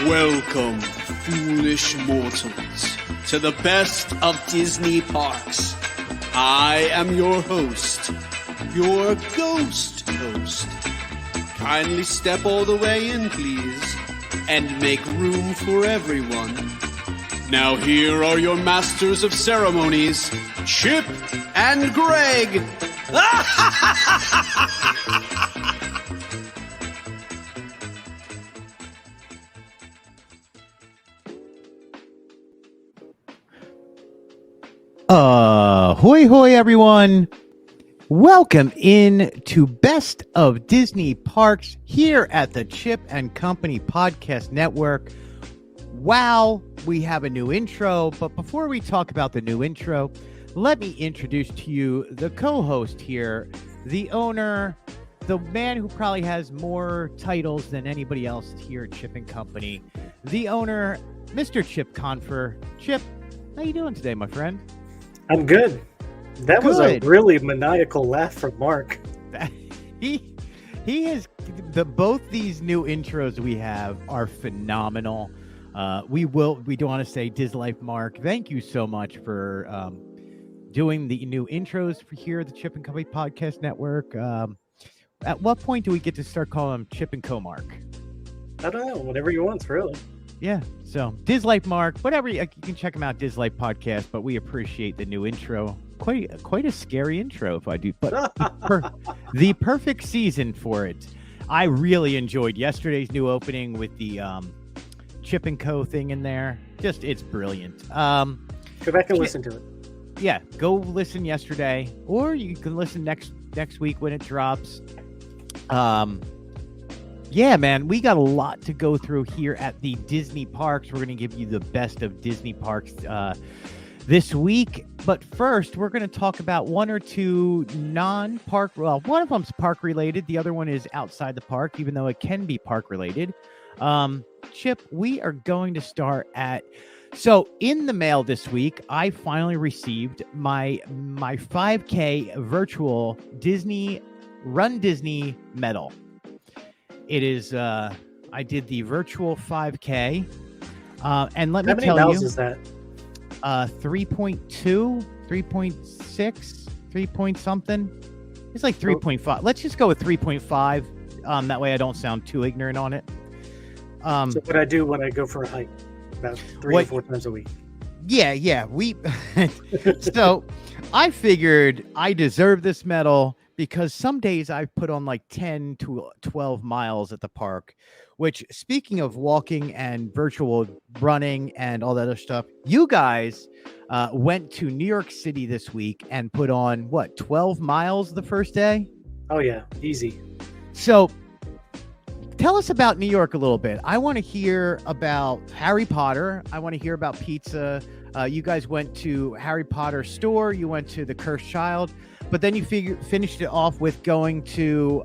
Welcome, foolish mortals, to the best of Disney parks. I am your host, your ghost host. Kindly step all the way in, please, and make room for everyone. Now here are your masters of ceremonies, Chip and Greg. Hoy hoy everyone. Welcome in to Best of Disney Parks here at the Chip and Company Podcast Network. Wow, we have a new intro, but before we talk about the new intro, let me introduce to you the co-host here, the owner, the man who probably has more titles than anybody else here at Chip and Company, the owner, Mr. Chip Confer. Chip, how you doing today, my friend? I'm good. That was a really maniacal laugh from Mark. He is both these new intros we have are phenomenal. We do want to say Dislife Mark, thank you so much for doing the new intros for here at the Chip and Company Podcast Network. At what point do we get to start calling him Chip and Co Mark? I don't know, whatever you want, really. Yeah, so Dislife Mark, whatever, you can check him out, Dislife Podcast, but we appreciate the new intro. Quite a scary intro, if I do, but the perfect season for it. I really enjoyed yesterday's new opening with the Chip and Co thing in there. Just, it's brilliant. Go back and listen to it. Yeah, go listen yesterday, or you can listen next week when it drops. Yeah, man, we got a lot to go through here at the Disney parks. We're going to give you the best of Disney parks this week. But first, we're going to talk about one or two non-park. Well, one of them's park related. The other one is outside the park, even though it can be park related. Chip, we are going to start at. So in the mail this week, I finally received my 5K virtual Run Disney medal. It is, I did the virtual 5K, and let me tell you. How many miles is that? 3.2, 3.6, 3 point something. It's like 3.5. Let's just go with 3.5. That way I don't sound too ignorant on it. So what I do when I go for a hike, about 3 or 4 times a week. Yeah. So I figured I deserve this medal, because some days I've put on like 10 to 12 miles at the park, which, speaking of walking and virtual running and all that other stuff, you guys went to New York City this week and put on, 12 miles the first day? Oh, yeah. Easy. So tell us about New York a little bit. I want to hear about Harry Potter. I want to hear about pizza. You guys went to Harry Potter store. You went to the Cursed Child. But then you finished it off with going to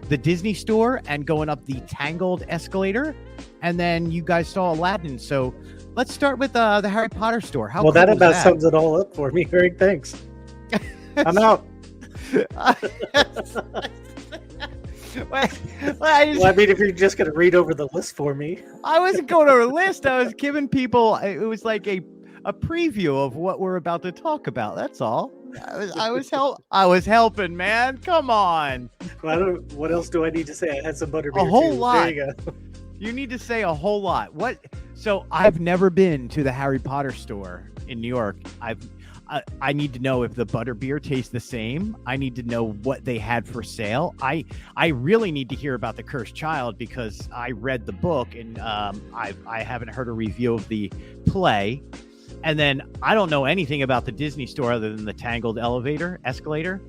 the Disney store and going up the Tangled Escalator. And then you guys saw Aladdin. So let's start with the Harry Potter store. How well, cool that was about that? sums it all up for me. Greg, thanks. I'm out. I mean, if you're just going to read over the list for me. I wasn't going over a list. I was giving people, it was like a preview of what we're about to talk about. That's all. I was helping, man. Come on. Well, what else do I need to say? I had some butterbeer. A whole too. lot. There you go. You need to say a whole lot. What? So I've never been to the Harry Potter store in New York. I need to know if the butterbeer tastes the same. I need to know what they had for sale. I really need to hear about the Cursed Child, because I read the book and I haven't heard a review of the play. And then I don't know anything about the Disney store other than the Tangled Escalator.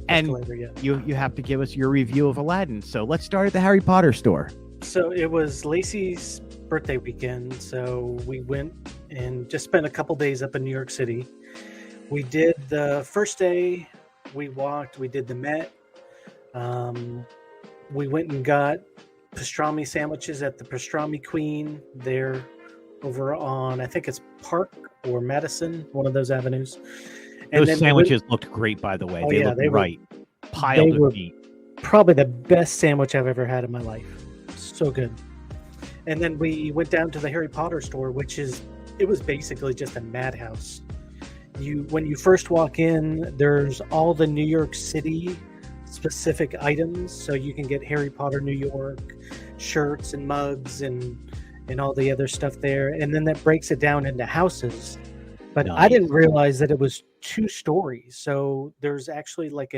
And yeah. You have to give us your review of Aladdin. So let's start at the Harry Potter store. So it was Lacey's birthday weekend. So we went and just spent a couple days up in New York City. We did the first day, we walked, we did the Met. We went and got pastrami sandwiches at the Pastrami Queen there over on, I think it's Park or Madison, one of those avenues. And those sandwiches looked great, by the way. They looked right. Piled of meat. Probably the best sandwich I've ever had in my life. So good. And then we went down to the Harry Potter store, it was basically just a madhouse. When you first walk in, there's all the New York City specific items, so you can get Harry Potter New York shirts and mugs and all the other stuff there. And then that breaks it down into houses. But Nice. I didn't realize that it was 2 stories. So there's actually like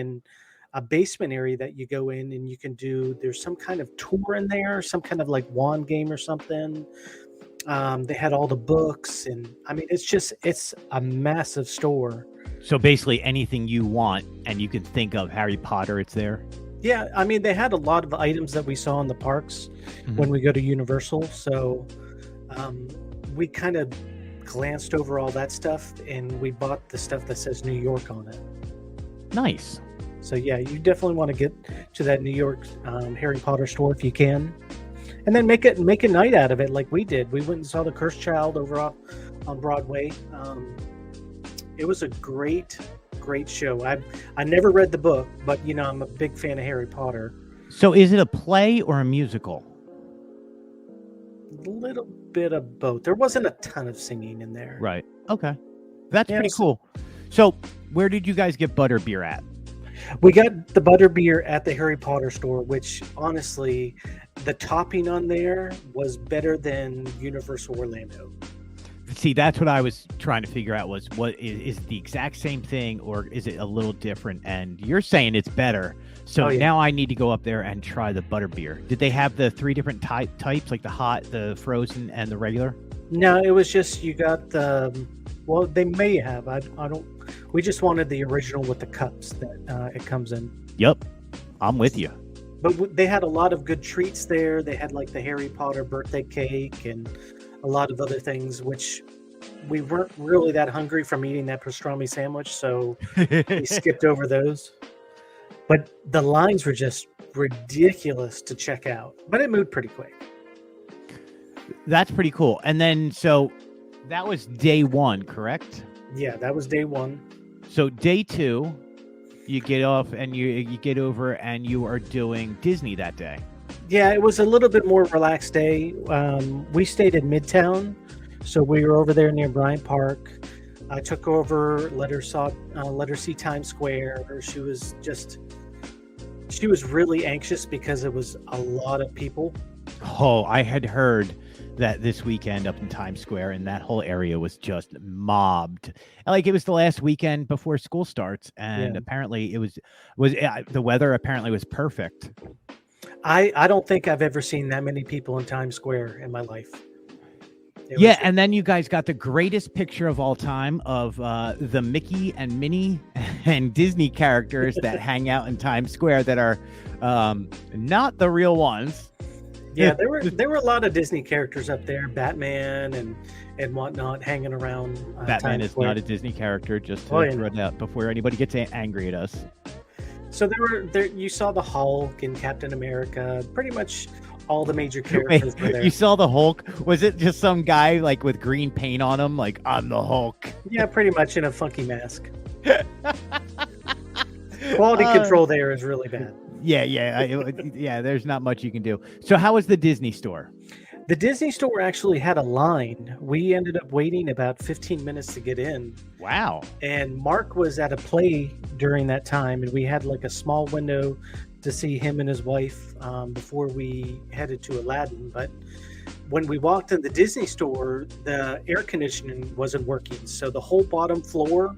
a basement area that you go in and you can there's some kind of tour in there, some kind of like wand game or something. They had all the books, and I mean, it's a massive store. So basically anything you want and you can think of Harry Potter, it's there. Yeah, I mean, they had a lot of items that we saw in the parks when we go to Universal. So we kind of glanced over all that stuff, and we bought the stuff that says New York on it. Nice. So yeah, you definitely want to get to that New York Harry Potter store if you can, and then make a night out of it like we did. We went and saw The Cursed Child over on Broadway. It was a great show. I never read the book, but I'm a big fan of Harry Potter. So is it a play or a musical? A little bit of both. There wasn't a ton of singing in there. Right. Okay. That's Yeah, pretty cool. So where did you guys get butterbeer at? We got the butterbeer at the Harry Potter store, which honestly, the topping on there was better than Universal Orlando. See, that's what I was trying to figure out was what is it the exact same thing or is it a little different? And you're saying it's better. So now I need to go up there and try the butterbeer. Did they have the 3 different types, like the hot, the frozen, and the regular? No, it was just you got well, they may have. I don't. We just wanted the original with the cups that it comes in. Yep, I'm with you. But they had a lot of good treats there. They had like the Harry Potter birthday cake and a lot of other things, which we weren't really that hungry from eating that pastrami sandwich, so we skipped over those. But the lines were just ridiculous to check out. But it moved pretty quick. That's pretty cool. And then, so that was day 1, correct? Yeah, that was day 1. So day 2, you get off and you get over and you are doing Disney that day. Yeah, it was a little bit more relaxed day. We stayed in Midtown, so we were over there near Bryant Park. I took over, let her see Times Square. She was really anxious because it was a lot of people. Oh, I had heard that this weekend up in Times Square and that whole area was just mobbed. Like it was the last weekend before school starts, and apparently it was the weather apparently was perfect. I don't think I've ever seen that many people in Times Square in my life. And then you guys got the greatest picture of all time of the Mickey and Minnie and Disney characters that hang out in Times Square that are not the real ones. Yeah, there were a lot of Disney characters up there, Batman and whatnot, hanging around. Batman Times is Square. not a Disney character, just to throw it out before anybody gets angry at us. So there you saw the Hulk and Captain America, pretty much all the major characters were there. You saw the Hulk? Was it just some guy like with green paint on him, like I'm the Hulk? Yeah, pretty much in a funky mask. Quality control there is really bad. Yeah. There's not much you can do. So how was the Disney store? The Disney store actually had a line. We ended up waiting about 15 minutes to get in. Wow. And Mark was at a play during that time, and we had like a small window to see him and his wife before we headed to Aladdin. But when we walked in the Disney store, the air conditioning wasn't working. So the whole bottom floor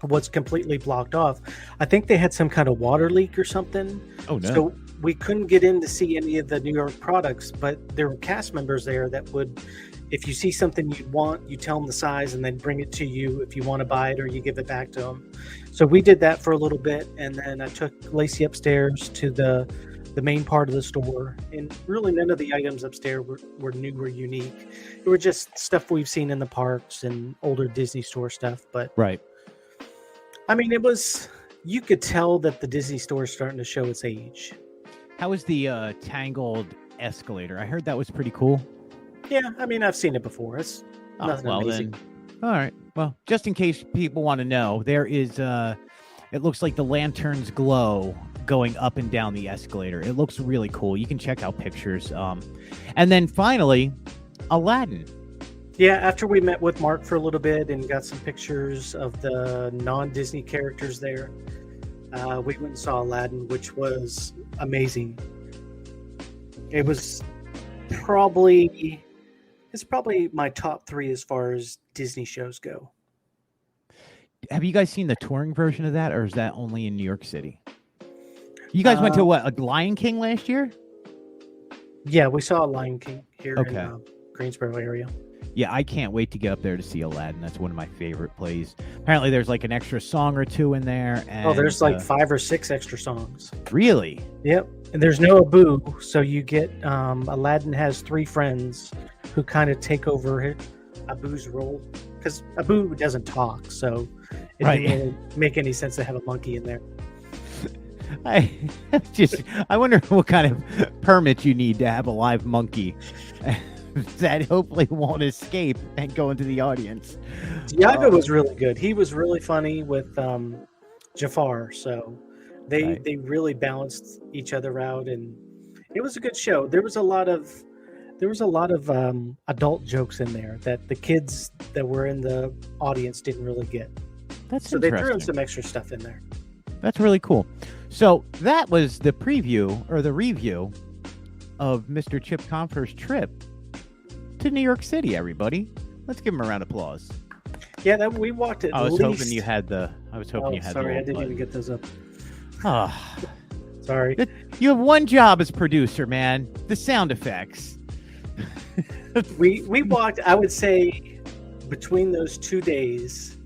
was completely blocked off. I think they had some kind of water leak or something. Oh, no. So we couldn't get in to see any of the New York products, but there were cast members there that would, if you see something you want, you tell them the size and then bring it to you if you want to buy it, or you give it back to them. So we did that for a little bit, and then I took Lacey upstairs to the main part of the store, and really none of the items upstairs were new or unique. It were just stuff we've seen in the parks and older Disney store stuff. But right. I mean, you could tell that the Disney store is starting to show its age. How was the Tangled Escalator? I heard that was pretty cool. Yeah, I mean, I've seen it before. It's nothing amazing. Then. All right. Well, just in case people want to know, there is it looks like the lanterns glow going up and down the escalator. It looks really cool. You can check out pictures. And then finally, Aladdin. Yeah, after we met with Mark for a little bit and got some pictures of the non-Disney characters there, we went and saw Aladdin, which was amazing. It was probably my top 3 as far as Disney shows go. Have you guys seen the touring version of that, or is that only in New York City? You guys went to what, a Lion King last year? Yeah, we saw Lion King here Okay. in Greensboro area. Yeah, I can't wait to get up there to see Aladdin. That's one of my favorite plays. Apparently, there's like an extra song or 2 in there. And, there's like 5 or 6 extra songs. Really? Yep. And there's no Abu, so you get Aladdin has 3 friends who kind of take over Abu's role, because Abu doesn't talk, so it didn't really make any sense to have a monkey in there. I wonder what kind of permit you need to have a live monkey that hopefully won't escape and go into the audience. Iago was really good. He was really funny with Jafar, so they really balanced each other out, and it was a good show. There was a lot of adult jokes in there that the kids that were in the audience didn't really get. So they threw in some extra stuff in there. That's really cool. So that was the preview or the review of Mr. Chip Confer's trip to New York City, everybody. Let's give him a round of applause. Yeah, we walked at I was least... hoping you had the... I was hoping you had sorry, the... I didn't even get those up. Oh, sorry. You have one job as producer, man. The sound effects. We walked, I would say, between those 2 days...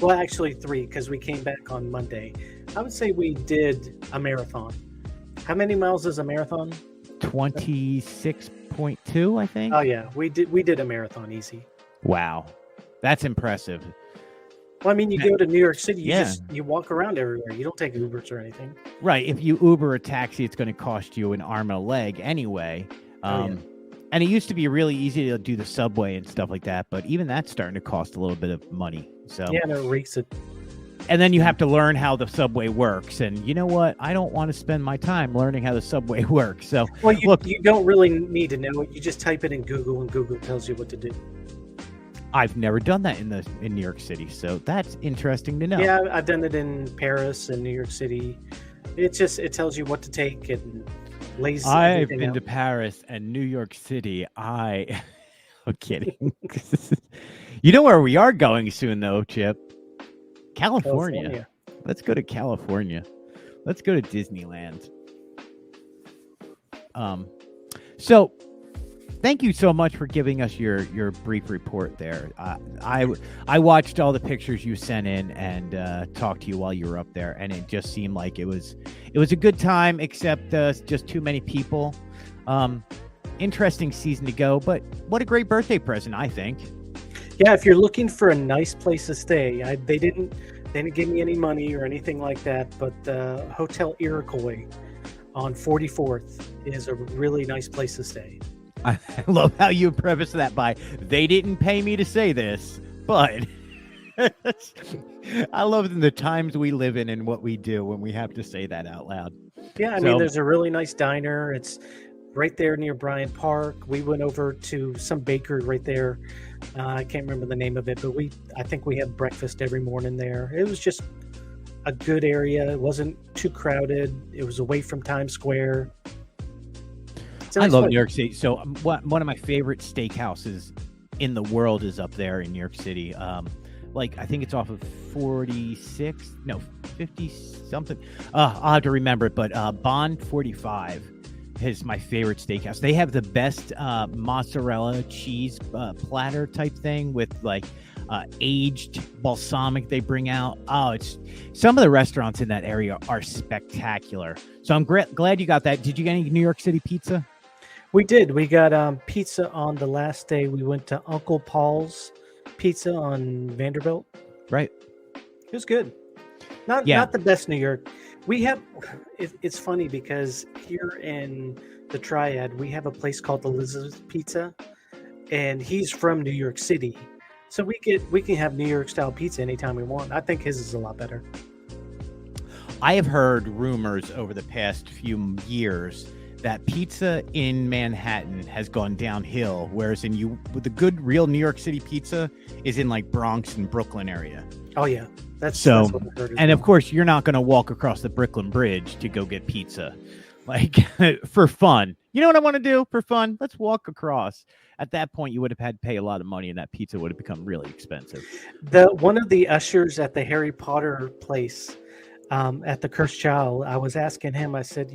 Well, actually 3, because we came back on Monday. I would say we did a marathon. How many miles is a marathon? 26.2, I think. Oh yeah, we did a marathon easy. Wow, that's impressive. Well, I mean, you go to New York City, you walk around everywhere. You don't take Ubers or anything. Right. If you Uber a taxi, it's going to cost you an arm and a leg anyway. And it used to be really easy to do the subway and stuff like that, but even that's starting to cost a little bit of money. So yeah, no, it reeks it. And then you have to learn how the subway works. And you know what? I don't want to spend my time learning how the subway works. So well, you don't really need to know it. You just type it in Google, and Google tells you what to do. I've never done that in New York City, so that's interesting to know. Yeah, I've done it in Paris and New York City. It tells you what to take and lays. I've been to Paris and New York City. I'm kidding. You know where we are going soon, though, Chip? California. Let's go to California. Let's go to Disneyland. So thank you so much for giving us your brief report there. I watched all the pictures you sent in and talked to you while you were up there, and it just seemed like it was a good time, except just too many people. Interesting season to go, but what a great birthday present, I think. Yeah, if you're looking for a nice place to stay, they didn't give me any money or anything like that, but Hotel Iroquois on 44th is a really nice place to stay. I love how you preface that by, they didn't pay me to say this, but I love the times we live in and what we do when we have to say that out loud. Yeah, I mean, there's a really nice diner. It's right there near Bryant Park. We went over to some bakery right there. I can't remember the name of it, but I think we have breakfast every morning there. It was just a good area. It wasn't too crowded. It was away from Times Square. I love New York City. So one of my favorite steakhouses in the world is up there in New York City. I think it's off of 50 something. I'll have to remember it, but Bond 45 is my favorite steakhouse. They have the best mozzarella cheese platter type thing with aged balsamic they bring out. It's some of the restaurants in that area are spectacular. So I'm glad you got that. Did you get any New York City pizza? We did. We got pizza on the last day. We went to Uncle Paul's Pizza on Vanderbilt. Right. It was good. Not the best New York. We have. It's funny because here in the Triad we have a place called the Liz's Pizza, and he's from New York City, so we can have New York style pizza anytime we want. I think his is a lot better. I have heard rumors over the past few years that pizza in Manhattan has gone downhill, whereas the good real New York City pizza is in like Bronx and Brooklyn area. Oh yeah, that's what I heard. And of course, you're not going to walk across the Brooklyn Bridge to go get pizza, like for fun. You know what I want to do for fun? Let's walk across. At that point, you would have had to pay a lot of money, and that pizza would have become really expensive. One of the ushers at the Harry Potter place, at the Cursed Child, I was asking him. I said,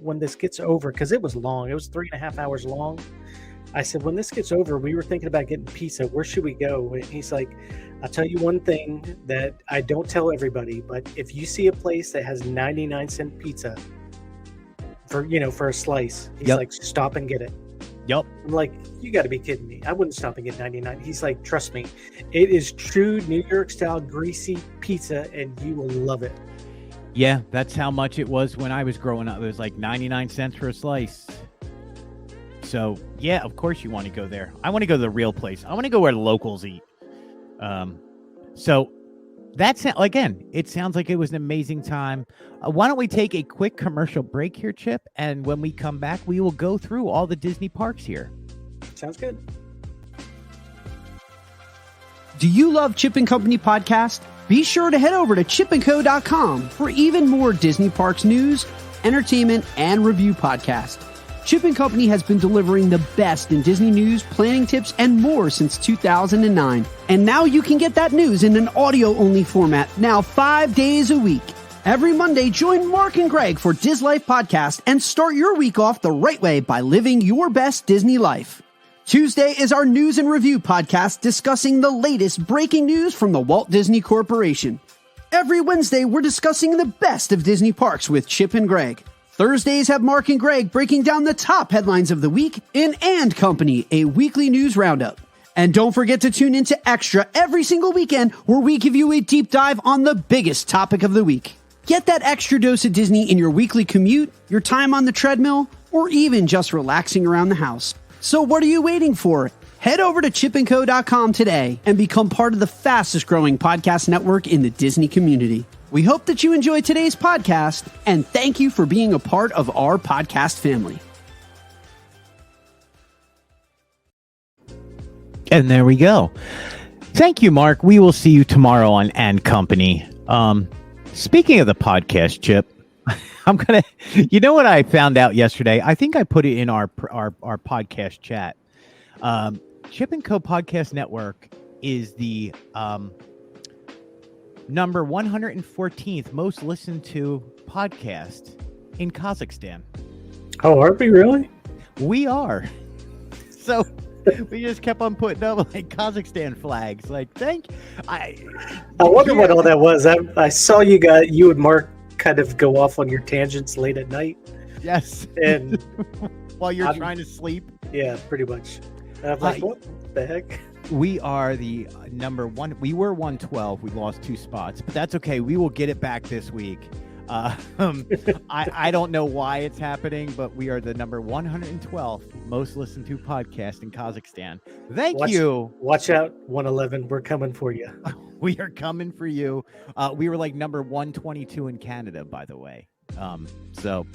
when this gets over, because it was long, it was 3.5 hours long. I said, when this gets over, we were thinking about getting pizza. Where should we go? And he's like, I'll tell you one thing that I don't tell everybody, but if you see a place that has 99-cent pizza for a slice, he's like, stop and get it. Yep. I'm like, you got to be kidding me. I wouldn't stop and get 99. He's like, trust me, it is true New York style greasy pizza, and you will love it. Yeah, that's how much it was when I was growing up. It was like 99 cents for a slice. So, yeah, of course you want to go there. I want to go to the real place. I want to go where the locals eat. So that's, again, it sounds like it was an amazing time. Why don't we take a quick commercial break here, Chip? And when we come back, we will go through all the Disney parks here. Sounds good. Do you love Chip and Company podcast? Be sure to head over to chipandco.com for even more Disney parks news, entertainment, and review podcasts. Chip and Company has been delivering the best in Disney news, planning tips, and more since 2009. And now you can get that news in an audio-only format, now 5 days a week. Every Monday, join Mark and Greg for Diz Life Podcast and start your week off the right way by living your best Disney life. Tuesday is our news and review podcast discussing the latest breaking news from the Walt Disney Corporation. Every Wednesday, we're discussing the best of Disney parks with Chip and Greg. Thursdays have Mark and Greg breaking down the top headlines of the week in And Company, a weekly news roundup. And don't forget to tune into Extra every single weekend, where we give you a deep dive on the biggest topic of the week. Get that extra dose of Disney in your weekly commute, your time on the treadmill, or even just relaxing around the house. So what are you waiting for? Head over to chipandco.com today and become part of the fastest growing podcast network in the Disney community. We hope that you enjoyed today's podcast, and thank you for being a part of our podcast family. And there we go. Thank you, Mark. We will see you tomorrow on And Company. Speaking of the podcast, Chip, I'm gonna. You know what I found out yesterday? I think I put it in our podcast chat. Chip and Co. Podcast Network is the number 114th most listened to podcast in Kazakhstan. Oh, are we really? We are. So we just kept on putting up like Kazakhstan flags. Like, I wonder what all that was. I saw you and Mark kind of go off on your tangents late at night. Yes. And while you're trying to sleep. Yeah, pretty much. And I'm like, what the heck? We are the number one. We were 112. We lost 2 spots, but that's okay. We will get it back this week. I don't know why it's happening, but we are the number 112th most listened to podcast in Kazakhstan. Thank you. Watch out, 111. We're coming for you. We are coming for you. We were like number 122 in Canada, by the way. So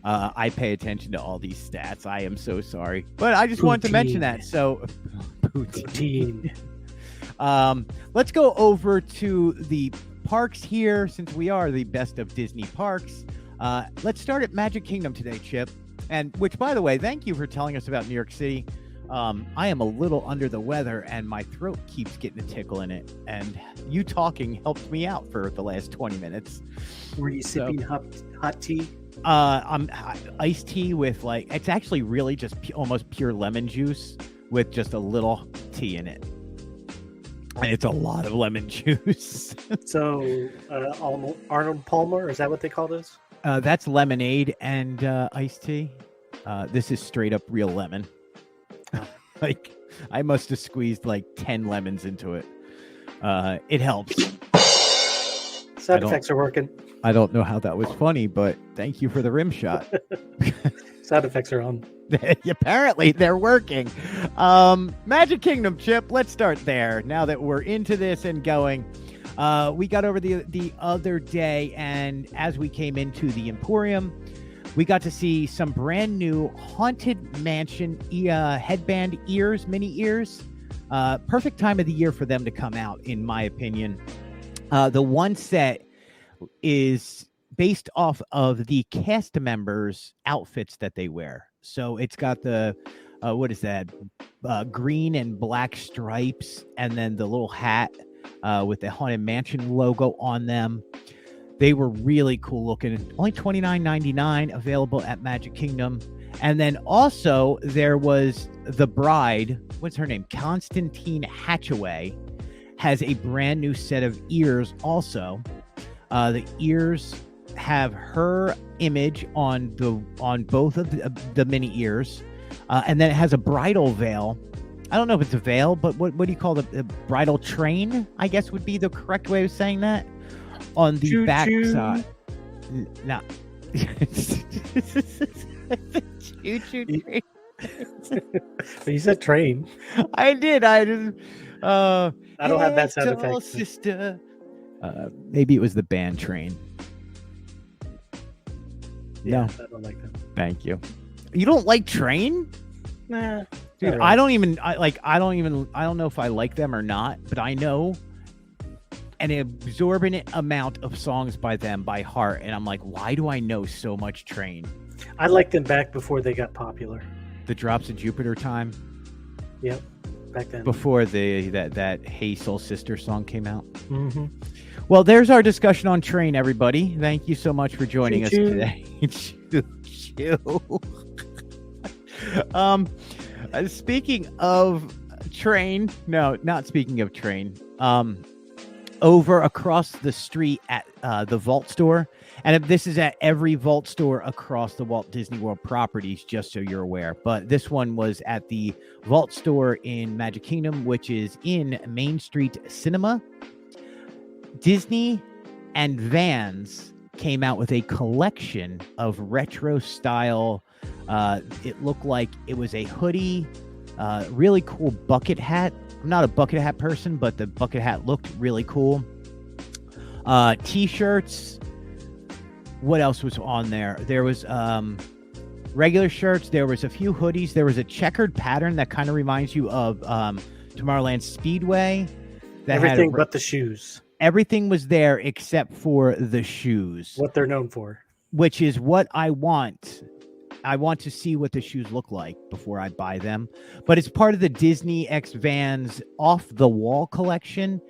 I pay attention to all these stats. I am so sorry, but I just wanted to mention that. So Poutine. Let's go over to the parks here, since we are the best of Disney parks. Let's start at Magic Kingdom today, Chip. And which, by the way, thank you for telling us about New York City. I am a little under the weather, and my throat keeps getting a tickle in it. And you talking helped me out for the last 20 minutes. Were you sipping hot tea? I'm iced tea with it's actually really just almost pure lemon juice with just a little tea in it. And it's a lot of lemon juice. So, Arnold Palmer, is that what they call this? That's lemonade and iced tea. This is straight up real lemon. I must have squeezed 10 lemons into it. It helps. Sound effects are working. I don't know how that was funny, but thank you for the rim shot. Sound effects are on. Apparently they're working. Magic Kingdom, Chip, let's start there. Now that we're into this and going, We got over the other day, and as we came into the Emporium, we got to see some brand new Haunted Mansion headband mini ears. Perfect time of the year for them to come out, in my opinion. The one set is based off of the cast members' outfits that they wear. So it's got the, what is that? Green and black stripes, and then the little hat with the Haunted Mansion logo on them. They were really cool looking. Only $29.99, available at Magic Kingdom. And then also there was the bride. What's her name? Constantine Hatchaway has a brand new set of ears also. The ears have her image on both of the mini ears. And then it has a bridal veil. I don't know if it's a veil, but what do you call the bridal train? I guess would be the correct way of saying that. On the back side. No. Choo-choo train. You said train. I did. I just. I don't have that sound effect. Sister. Maybe it was the band train. Yeah, No. I don't like that. Thank you. You don't like train? Nah. Dude, not I really. I don't know if I like them or not, but I know an exorbitant amount of songs by them by heart, and I'm like, why do I know so much Train? I liked them back before they got popular. The Drops of Jupiter time, Yep, back then. before that Hey Soul Sister song came out. Mm-hmm. Well, there's our discussion on Train, everybody. Thank you so much for joining us Choo-choo. today. Choo-choo. Speaking of Train, no, not speaking of Train. Over across the street at the Vault store, and this is at every Vault store across the Walt Disney World properties, just so you're aware. But this one was at the Vault store in Magic Kingdom, which is in Main Street Cinema. Disney and Vans came out with a collection of retro style. It looked like it was a hoodie, really cool bucket hat. I'm not a bucket hat person, but the bucket hat looked really cool. T-shirts. What else was on there? There was regular shirts. There was a few hoodies. There was a checkered pattern that kind of reminds you of Tomorrowland Speedway. That Everything but the shoes. Everything was there except for the shoes, What they're known for. which is what I want. I want to see what the shoes look like before I buy them. But it's part of the Disney X Vans Off the Wall collection.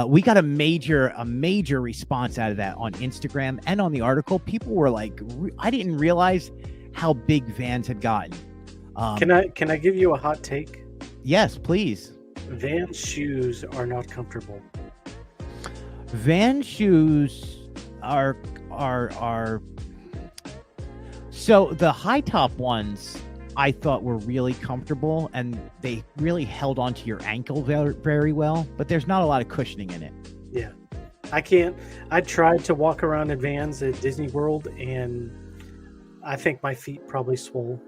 We got a major response out of that on Instagram and on the article. People were like, I didn't realize how big Vans had gotten. Can I give you a hot take? Yes, please. Vans shoes are not comfortable. Van shoes are so the high top ones I thought were really comfortable, and they really held onto your ankle very, very well, but there's not a lot of cushioning in it. Yeah. I can't. I tried to walk around in Vans at Disney World, and I think my feet probably swole.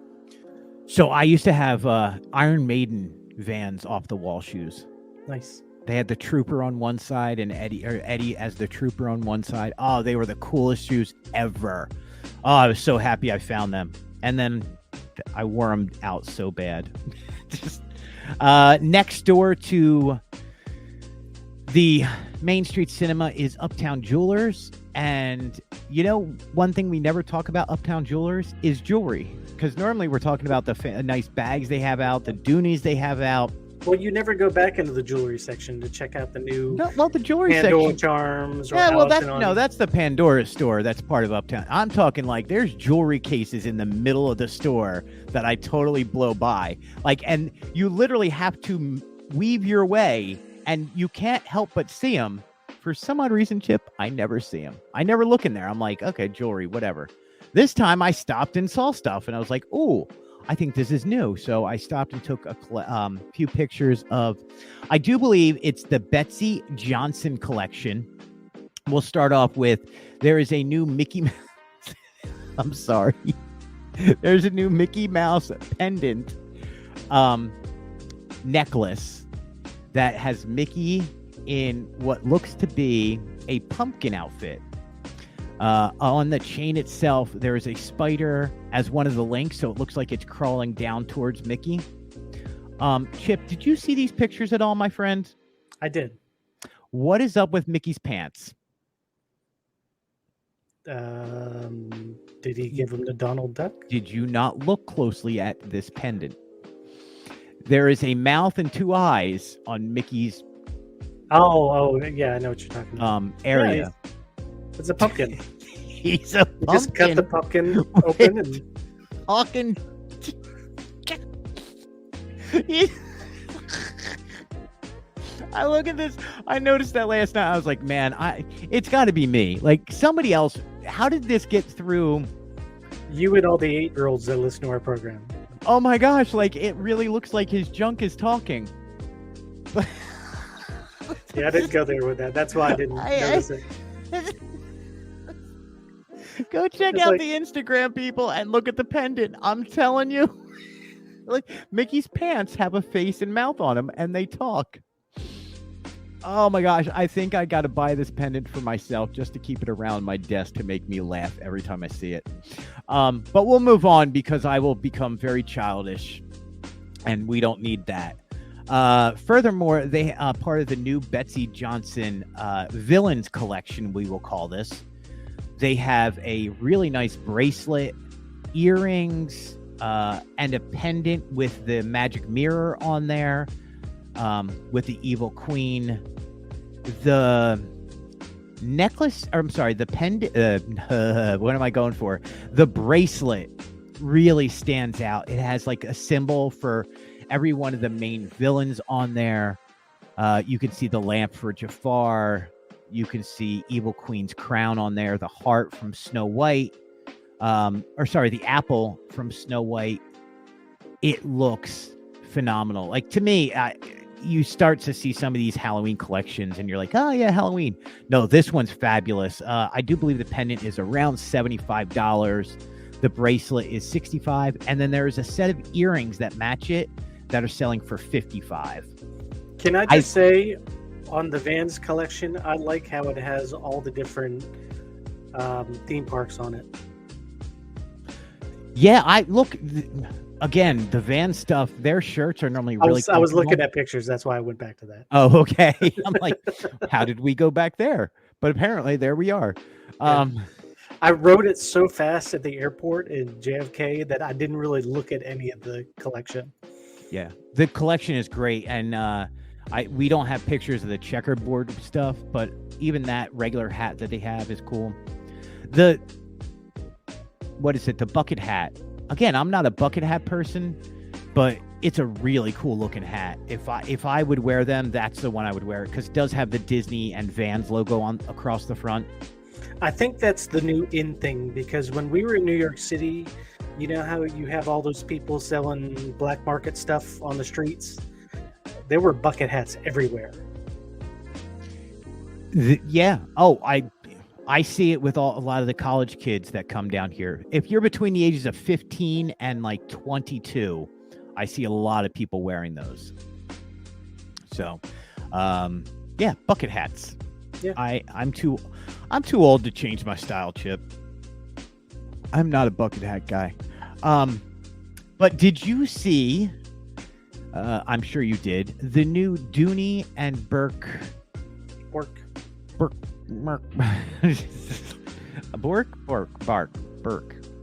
So I used to have Iron Maiden Vans Off the Wall shoes. Nice. They had the Trooper on one side and Eddie as the Trooper on one side. Oh, they were the coolest shoes ever. Oh, I was so happy I found them. And then I wore them out so bad. Just next door to the Main Street Cinema is Uptown Jewelers. And, you know, one thing we never talk about Uptown Jewelers is jewelry. Because normally we're talking about the nice bags they have out, the doonies they have out. Well, you never go back into the jewelry section to check out the new The jewelry Pandora section. charms. Or Yeah, well, Allison that's the Pandora store. That's part of Uptown. I'm talking like there's jewelry cases in the middle of the store that I totally blow by. Like, and you literally have to weave your way, and you can't help but see them. For some odd reason, Chip, I never see them. I never look in there. I'm like, okay, jewelry, whatever. This time I stopped and saw stuff, and I was like, ooh, I think this is new. So I stopped and took a few pictures of, I do believe it's the Betsy Johnson collection. We'll start off with, there is a new Mickey Mouse. I'm sorry. There's a new Mickey Mouse pendant necklace that has Mickey in what looks to be a pumpkin outfit. On the chain itself, there is a spider as one of the links, so it looks like it's crawling down towards Mickey. Chip, did you see these pictures at all, my friend? I did. What is up with Mickey's pants? Did he give him the Donald Duck? Did you not look closely at this pendant? There is a mouth and two eyes on Mickey's Oh, yeah, I know what you're talking about. area. Yeah, it's a pumpkin. He's a pumpkin. Just cut the pumpkin open and Talking. I look at this. I noticed that last night. I was like, man, it's got to be me. Like somebody else. How did this get through? you and all the 8-year-olds that listen to our program. Oh my gosh! Like it really looks like his junk is talking. But Yeah, I didn't go there with that. That's why I didn't notice it. Go check It's out like- the Instagram, people, and look at the pendant. I'm telling you. Like Mickey's pants have a face and mouth on them, and they talk. Oh my gosh, I think I got to buy this pendant for myself just to keep it around my desk to make me laugh every time I see it. But we'll move on because I will become very childish, and we don't need that. Furthermore, they part of the new Betsy Johnson villains collection, we will call this. They have a really nice bracelet, earrings, and a pendant with the magic mirror on there, with the evil queen. The necklace, or I'm sorry, the pendant, what am I going for? The bracelet really stands out. It has like a symbol for every one of the main villains on there. You can see the lamp for Jafar. You can see Evil Queen's crown on there, the heart from Snow White. The apple from Snow White. It looks phenomenal. Like to me, you start to see some of these Halloween collections and you're like, oh yeah, Halloween. No, this one's fabulous. I do believe the pendant is around $75. The bracelet is $65. And then there is a set of earrings that match it that are selling for $55. Can I just say, on the Vans collection, I like how it has all the different theme parks on it. Yeah, again, the Van stuff, their shirts are normally really I was comfortable. looking at pictures. That's why I went back to that. Oh, okay. I'm like, how did we go back there? But apparently there we are. I rode it so fast at the airport in JFK that I didn't really look at any of the collection. Yeah, the collection is great. And we don't have pictures of the checkerboard stuff, but even that regular hat that they have is cool. The bucket hat. Again, I'm not a bucket hat person, but it's a really cool looking hat. If I would wear them, that's the one I would wear, because it does have the Disney and Vans logo on across the front. I think that's the new in thing, because when we were in New York City, you know how you have all those people selling black market stuff on the streets? There were bucket hats everywhere. Yeah. Oh, I see it with a lot of the college kids that come down here. If you're between the ages of 15 and like 22, I see a lot of people wearing those. So, yeah, bucket hats. Yeah. I'm too old to change my style, Chip. I'm not a bucket hat guy. But did you see, I'm sure you did, the new Dooney and Burke. Burke.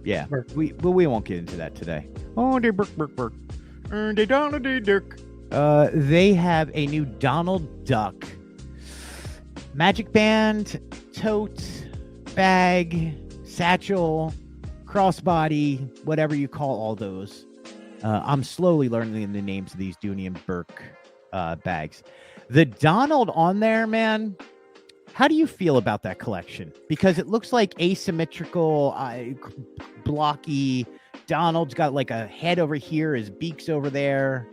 Yeah. Burke. We won't get into that today. Oh, they Burke. They Donald Duck. They have a new Donald Duck magic band, tote, bag, satchel, crossbody, whatever you call all those. I'm slowly learning the names of these Dooney and Burke bags. The Donald on there, man. How do you feel about that collection? Because it looks like asymmetrical, blocky. Donald's got like a head over here, his beak's over there.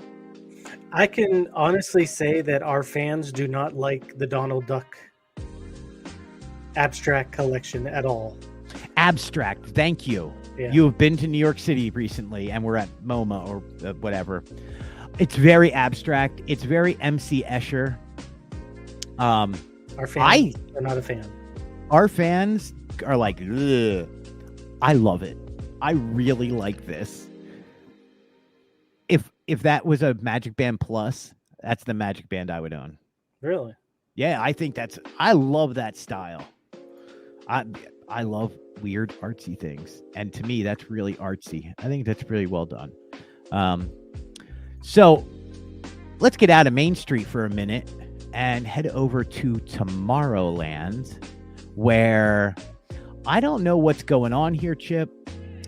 I can honestly say that our fans do not like the Donald Duck abstract collection at all. Abstract, thank you. Yeah. You have been to New York City recently, and we're at MoMA or whatever. It's very abstract. It's very MC Escher. Our fans are not a fan. Our fans are like, ugh. I love it. I really like this. If that was a Magic Band Plus, that's the Magic Band I would own. Really? Yeah, I love that style. I love weird artsy things. And to me, that's really artsy. I think that's really well done. So let's get out of Main Street for a minute and head over to Tomorrowland, where I don't know what's going on here, Chip.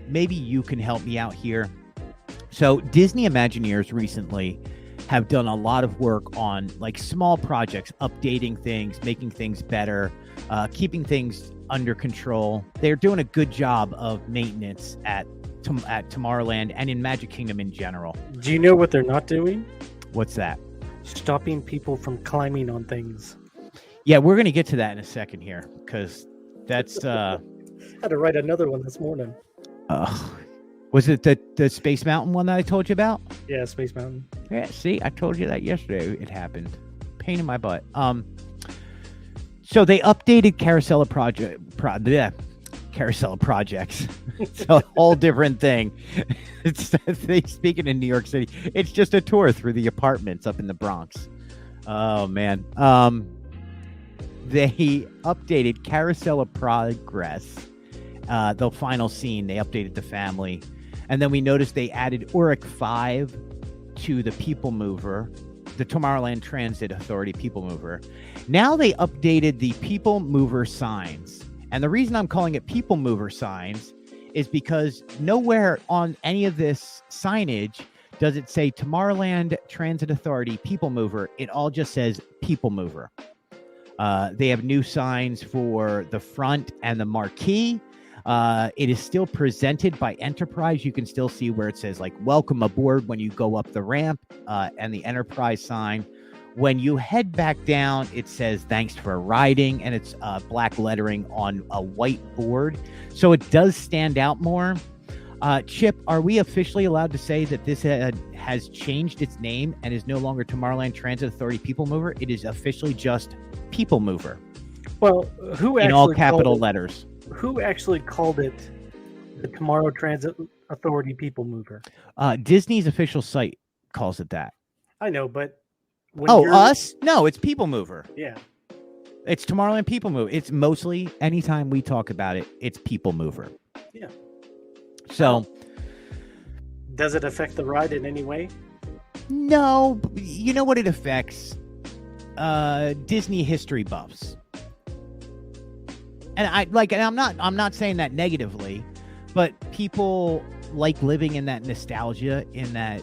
Maybe you can help me out here. So Disney Imagineers recently have done a lot of work on like small projects, updating things, making things better, keeping things under control. They're doing a good job of maintenance at Tomorrowland and in Magic Kingdom in general. Do you know what they're not doing? What's that? Stopping people from climbing on things. Yeah, we're going to get to that in a second here, because that's... I had to write another one this morning. Was it the Space Mountain one that I told you about? Yeah, Space Mountain. Yeah, see, I told you that yesterday. It happened. Pain in my butt. So they updated Carousel of Projects. It's a whole different thing. Speaking in New York City, it's just a tour through the apartments up in the Bronx. Oh man. They updated Carousel of Progress. The final scene, they updated the family. And then we noticed they added Auric 5 to the Peoplemover, the Tomorrowland Transit Authority Peoplemover. Now they updated the Peoplemover signs. And the reason I'm calling it Peoplemover signs is because nowhere on any of this signage does it say Tomorrowland Transit Authority Peoplemover. It all just says Peoplemover. They have new signs for the front and the marquee. It is still presented by Enterprise. You can still see where it says like welcome aboard when you go up the ramp, and the Enterprise sign. When you head back down, it says thanks for riding, and it's black lettering on a white board. So it does stand out more. Chip, are we officially allowed to say that this has changed its name and is no longer Tomorrowland Transit Authority Peoplemover? It is officially just Peoplemover. Well, who in all capital letters? Who actually called it the Tomorrow Transit Authority Peoplemover? Disney's official site calls it that. I know, but us? No, it's Peoplemover. Yeah, it's Tomorrowland Peoplemover. It's mostly anytime we talk about it, it's Peoplemover. Yeah. So, does it affect the ride in any way? No, you know what it affects? Disney history buffs. And I'm not saying that negatively, but people like living in that nostalgia, in that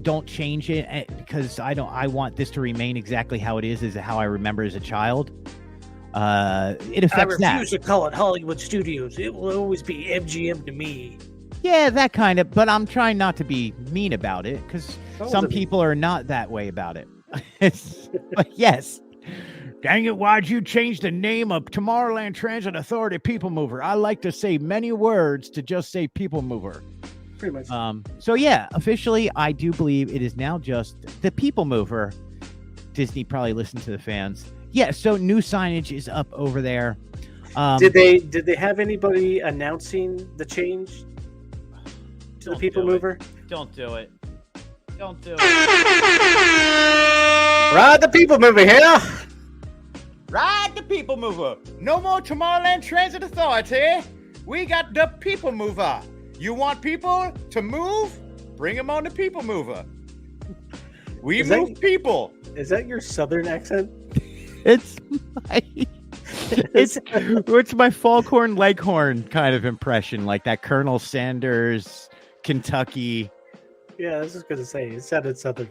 don't change it because I want this to remain exactly how it is how I remember as a child. It affects that. I refuse to call it Hollywood Studios. It will always be MGM to me. Yeah, that kind of, but I'm trying not to be mean about it because some people are not that way about it. But yes. Dang it, why'd you change the name of Tomorrowland Transit Authority Peoplemover? I like to say many words to just say Peoplemover. Pretty much. So yeah, officially, I do believe it is now just the Peoplemover. Disney probably listened to the fans. Yeah, so new signage is up over there. Did they have anybody announcing the change to the Peoplemover? Don't do it. Don't do it. Ride the Peoplemover here. Ride the Peoplemover. No more Tomorrowland Transit Authority. We got the Peoplemover. You want people to move? Bring them on the Peoplemover. We move people. Is that your Southern accent? It's my Foghorn Leghorn kind of impression, like that Colonel Sanders, Kentucky. Yeah, I was just gonna say it sounded Southern.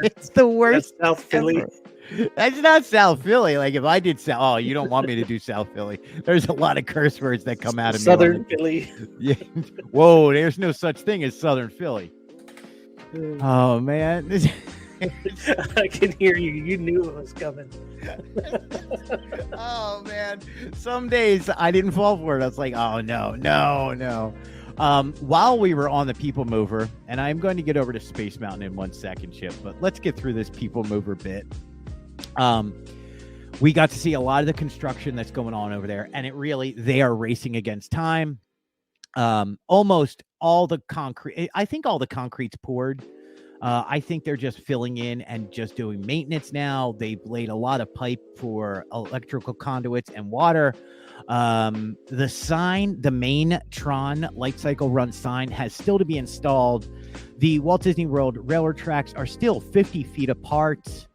It's the worst. That's South Philly. Ever. That's not South Philly. Like if I did you don't want me to do South Philly. There's a lot of curse words that come out of Southern Philly. Yeah. Whoa, there's no such thing as Southern Philly. Oh man. I can hear you. You knew it was coming. Oh man. Some days I didn't fall for it. I was like, oh no. While we were on the Peoplemover, and I'm going to get over to Space Mountain in 1 second, Chip, but let's get through this Peoplemover bit. We got to see a lot of the construction that's going on over there, and they are racing against time. Almost all the concrete, I think all the concrete's poured. I think they're just filling in and just doing maintenance now. They've laid a lot of pipe for electrical conduits and water. The sign, the main Tron light cycle run sign, has still to be installed. The Walt Disney World railroad tracks are still 50 feet apart.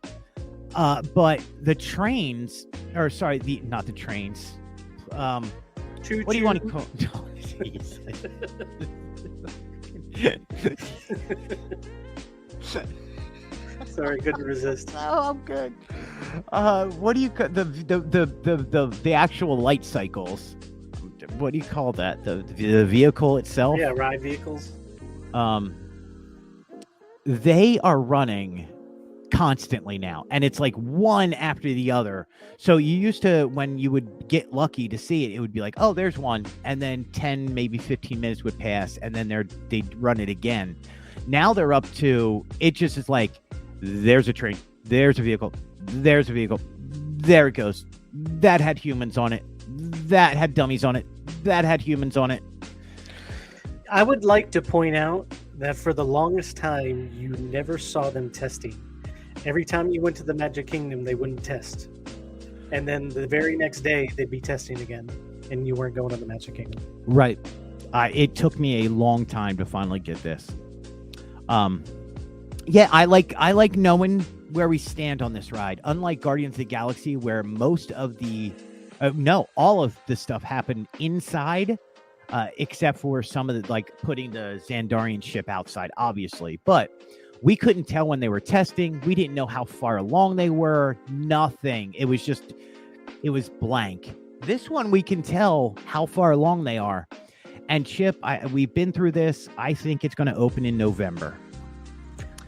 But the trains, or sorry, not the trains. What do you want to call? Oh, Sorry, couldn't resist. Oh, I'm good. What do you call the actual light cycles? What do you call that? The vehicle itself? Yeah, ride vehicles. They are running constantly now, and it's like one after the other. So you used to, when you would get lucky to see it, it would be like, oh, there's one, and then 10 maybe 15 minutes would pass, and then they'd run it again. Now they're up to, it just is like, there's a train, there's a vehicle, there it goes, that had humans on it, that had dummies on it, that had humans on it. I would like to point out that for the longest time you never saw them testing. Every time you went to the Magic Kingdom, they wouldn't test. And then the very next day, they'd be testing again, and you weren't going to the Magic Kingdom. Right. It took me a long time to finally get this. Yeah, I like knowing where we stand on this ride. Unlike Guardians of the Galaxy, where most of all of the stuff happened inside, except for some of the, like, putting the Xandarian ship outside, obviously. But we couldn't tell when they were testing. We didn't know how far along they were. Nothing. It was blank. This one, we can tell how far along they are. And Chip, we've been through this. I think it's going to open in November.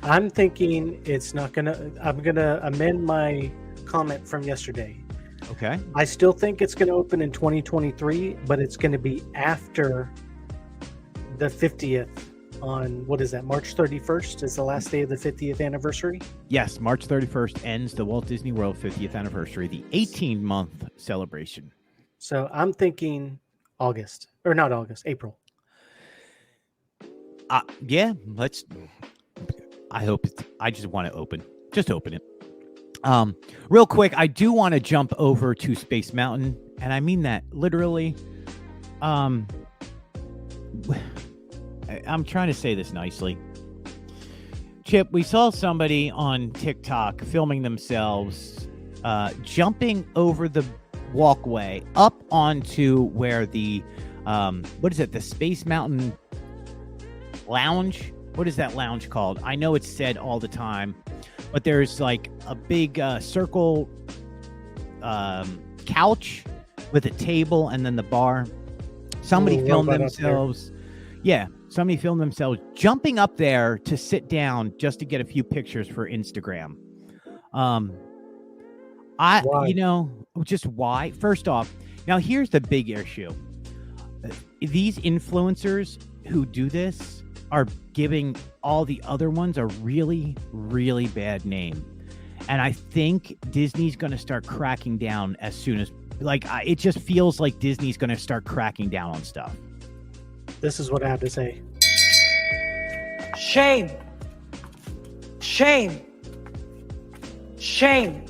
I'm thinking it's not going to... I'm going to amend my comment from yesterday. Okay. I still think it's going to open in 2023, but it's going to be after the 50th on, what is that, March 31st is the last day of the 50th anniversary? Yes, March 31st ends the Walt Disney World 50th anniversary, the 18-month celebration. So I'm thinking August. Or not August, April. Yeah, I just want to open. Just open it. Real quick, I do want to jump over to Space Mountain, and I mean that literally. I'm trying to say this nicely. Chip, we saw somebody on TikTok filming themselves jumping over the walkway up onto where the what is it? The Space Mountain Lounge? What is that lounge called? I know it's said all the time, but there's like a big circle couch with a table and then the bar. Somebody filmed themselves. Yeah, somebody filmed themselves jumping up there to sit down just to get a few pictures for Instagram. Why? Just why? First off, now here's the big issue. These influencers who do this are giving all the other ones a really, really bad name. And I think Disney's going to start cracking down as soon as, it just feels like Disney's going to start cracking down on stuff. This is what I have to say. Shame. Shame. Shame.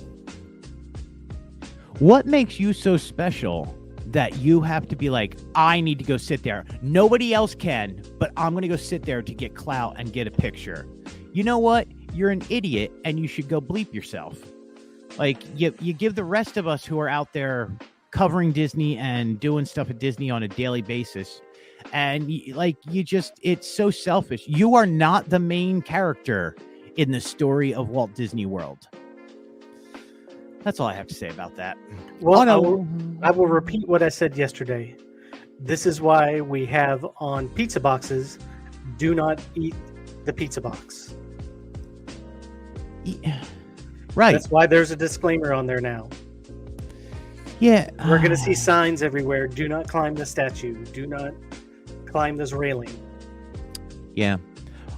What makes you so special that you have to be like, I need to go sit there? Nobody else can, but I'm going to go sit there to get clout and get a picture. You know what? You're an idiot and you should go bleep yourself. Like, you give the rest of us who are out there covering Disney and doing stuff at Disney on a daily basis, and it's so selfish. You are not the main character in the story of Walt Disney World. That's all I have to say about that. Well, I will repeat what I said yesterday. This is why we have on pizza boxes, do not eat the pizza box. Yeah. Right. That's why there's a disclaimer on there now. Yeah. We're going to see signs everywhere. Do not climb the statue. Do not climb this railing. Yeah.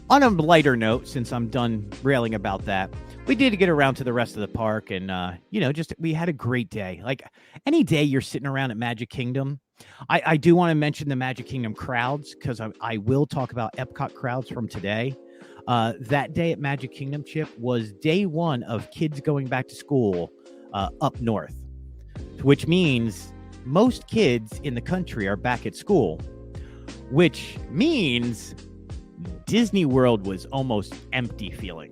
On a lighter note, since I'm done railing about that, we did get around to the rest of the park, and just we had a great day. Like any day you're sitting around at Magic Kingdom. I do want to mention the Magic Kingdom crowds, because I will talk about Epcot crowds from today. That day at Magic Kingdom, Chip, was day one of kids going back to school up north, which means most kids in the country are back at school, which means Disney World was almost empty feeling.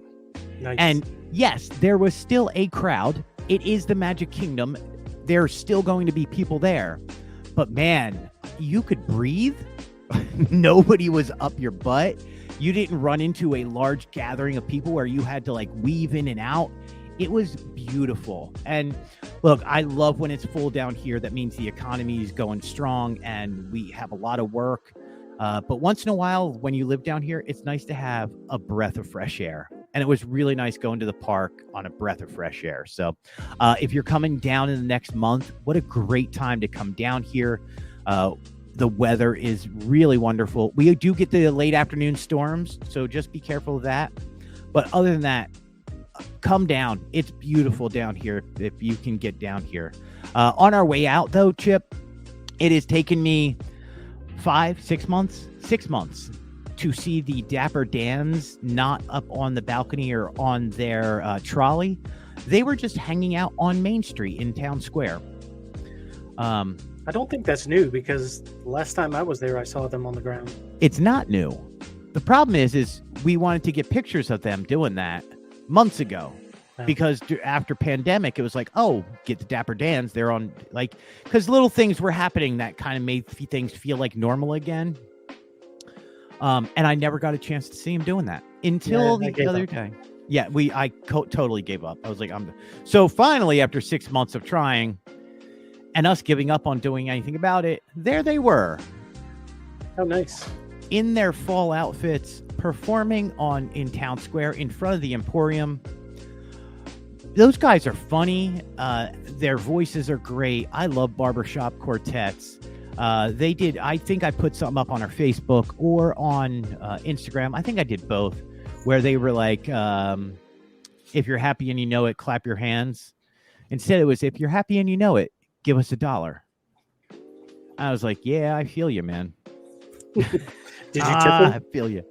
Nice. And yes, there was still a crowd. It is the Magic Kingdom. There's still going to be people there. But man, you could breathe. Nobody was up your butt. You didn't run into a large gathering of people where you had to like weave in and out. It was beautiful. And look, I love when it's full down here. That means the economy is going strong and we have a lot of work. But once in a while, when you live down here, it's nice to have a breath of fresh air. And it was really nice going to the park on a breath of fresh air. So if you're coming down in the next month, what a great time to come down here. The weather is really wonderful. We do get the late afternoon storms, so just be careful of that. But other than that, come down. It's beautiful down here if you can get down here. On our way out, though, Chip, it has taken me 6 months to see the Dapper Dans not up on the balcony or on their trolley. They were just hanging out on Main Street in Town Square. I don't think that's new, because last time I was there, I saw them on the ground. It's not new. The problem is we wanted to get pictures of them doing that months ago. Because after pandemic, it was like, oh, get the Dapper Dans. They're on, like, because little things were happening that kind of made things feel like normal again. And I never got a chance to see him doing that until the other day. Yeah, I totally gave up. I was like, so finally, after 6 months of trying and us giving up on doing anything about it, there they were. Oh, nice. In their fall outfits, performing in Town Square in front of the Emporium. Those guys are funny. Their voices are great. I love barbershop quartets. They did. I think I put something up on our Facebook or on Instagram. I think I did both, where they were like, if you're happy and you know it, clap your hands. Instead, it was, if you're happy and you know it, give us $1. I was like, yeah, I feel you, man. Did you tip them? I feel you.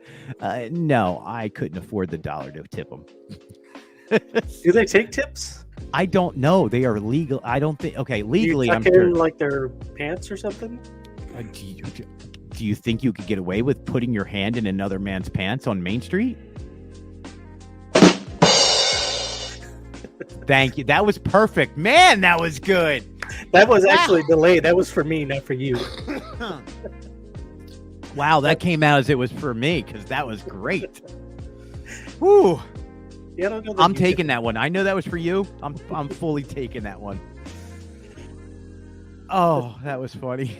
No, I couldn't afford the $1 to tip them. Do they take tips? I don't know. They are legal. I don't think. Okay, legally, I'm I'm sure. sure. Like their pants or something? Do you think you could get away with putting your hand in another man's pants on Main Street? Thank you. That was perfect. Man, that was good. That was actually delayed. That was for me, not for you. Wow, that came out as it was for me, because that was great. Woo. Yeah, I don't know. I'm taking that one. I know that was for you. I'm fully taking that one. Oh, that was funny.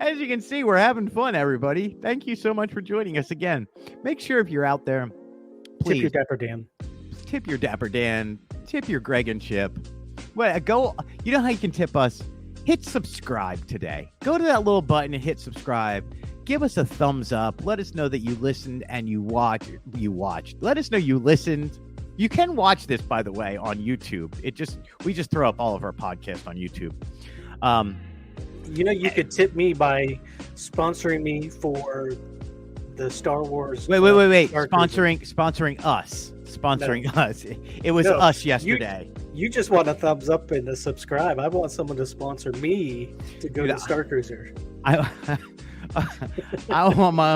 As you can see, we're having fun, everybody. Thank you so much for joining us again. Make sure if you're out there, please tip your Dapper Dan. Tip your Dapper Dan. Tip your Greg and Chip. Well, go. You know how you can tip us? Hit subscribe today. Go to that little button and hit subscribe. Give us a thumbs up. Let us know that you listened and you watched. Let us know you listened. You can watch this, by the way, on YouTube. We just throw up all of our podcasts on YouTube. You could tip me by sponsoring me for the Star Wars. Wait. Sponsoring us. Us. It was us yesterday. You just want a thumbs up and a subscribe. I want someone to sponsor me to go to Star Cruiser. I want my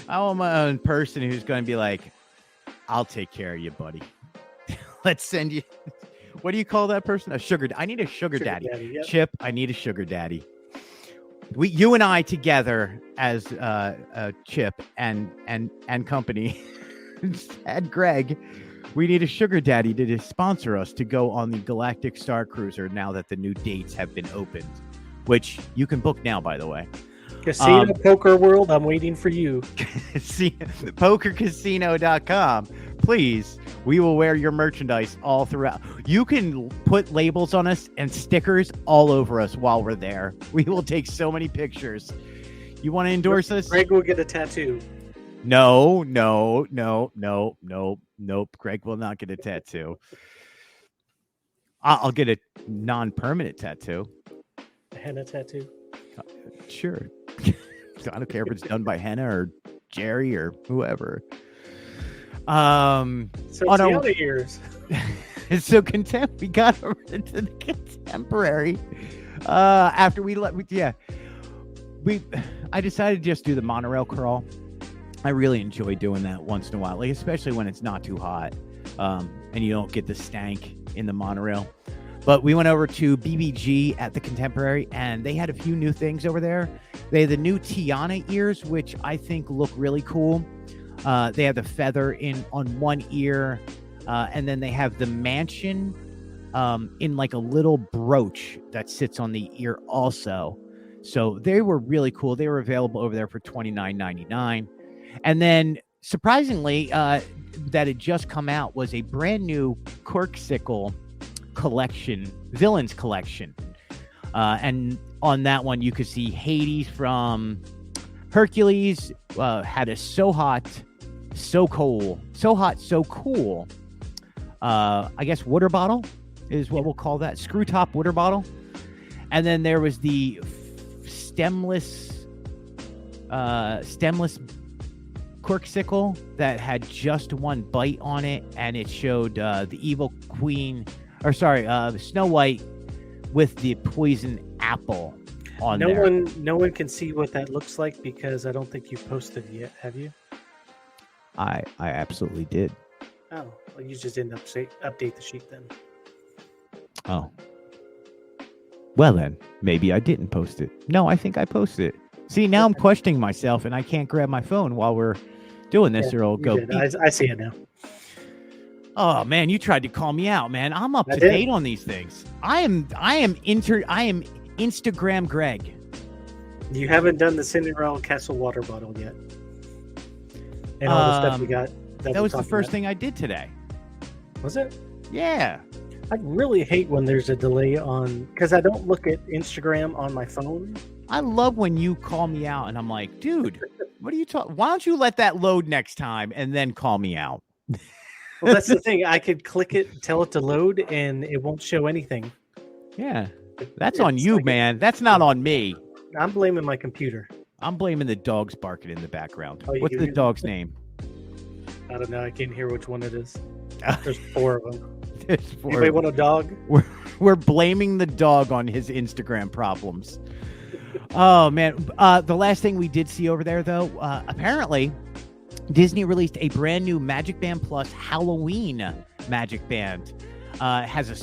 own person who's going to be like, I'll take care of you, buddy. Let's send you. What do you call that person? I need a sugar daddy. Yep. Chip, I need a sugar daddy. You and I together as Chip and company and Greg, we need a sugar daddy to sponsor us to go on the Galactic Star Cruiser now that the new dates have been opened, which you can book now, by the way. Casino Poker World, I'm waiting for you. PokerCasino.com. Please, we will wear your merchandise all throughout. You can put labels on us and stickers all over us while we're there. We will take so many pictures. You want to endorse us? Greg will get a tattoo. No. Greg will not get a tattoo. I'll get a non-permanent tattoo. A henna tattoo. Sure. I don't care if it's done by Henna or Jerry or whoever. So it's the other years. So we got over into the contemporary. After I decided to just do the monorail crawl. I really enjoy doing that once in a while, like especially when it's not too hot, and you don't get the stank in the monorail. But we went over to BBG at the Contemporary, and they had a few new things over there. They had the new Tiana ears, which I think look really cool. They have the feather on one ear, and then they have the mansion in like a little brooch that sits on the ear also. So they were really cool. They were available over there for $29.99. And then surprisingly, that had just come out was a brand new Corksicle collection, Villains collection. And on that one, you could see Hades from Hercules, had a So Hot, So Cool, So Hot, So Cool. I guess water bottle is what we'll call that. Screw top water bottle. And then there was the stemless Corksicle that had just one bite on it, and it showed the evil queen, Snow White with the poison apple on there. No one can see what that looks like because I don't think you posted it yet, have you? I absolutely did. Oh, well, you just didn't update the sheet then. Oh. Well then, maybe I didn't post it. No, I think I posted it. See, now I'm questioning myself, and I can't grab my phone while we're doing this, or it'll go. I see it now. Oh man, you tried to call me out, man. I'm up to date on these things. I am Instagram Greg. You haven't done the Cinderella Castle water bottle yet, and all the stuff we got. That was the first thing I did today. Was it? Yeah. I really hate when there's a delay because I don't look at Instagram on my phone. I love when you call me out and I'm like, dude, what are you talking? Why don't you let that load next time and then call me out? Well, that's the thing. I could click it, tell it to load, and it won't show anything. Yeah. That's on you, man. That's not on me. I'm blaming my computer. I'm blaming the dogs barking in the background. Oh, what's the dog's name? I don't know. I can't hear which one it is. There's 4 of them. Anybody want a dog? We're blaming the dog on his Instagram problems. Oh man. The last thing we did see over there, though, apparently Disney released a brand new Magic Band Plus Halloween Magic Band. Has a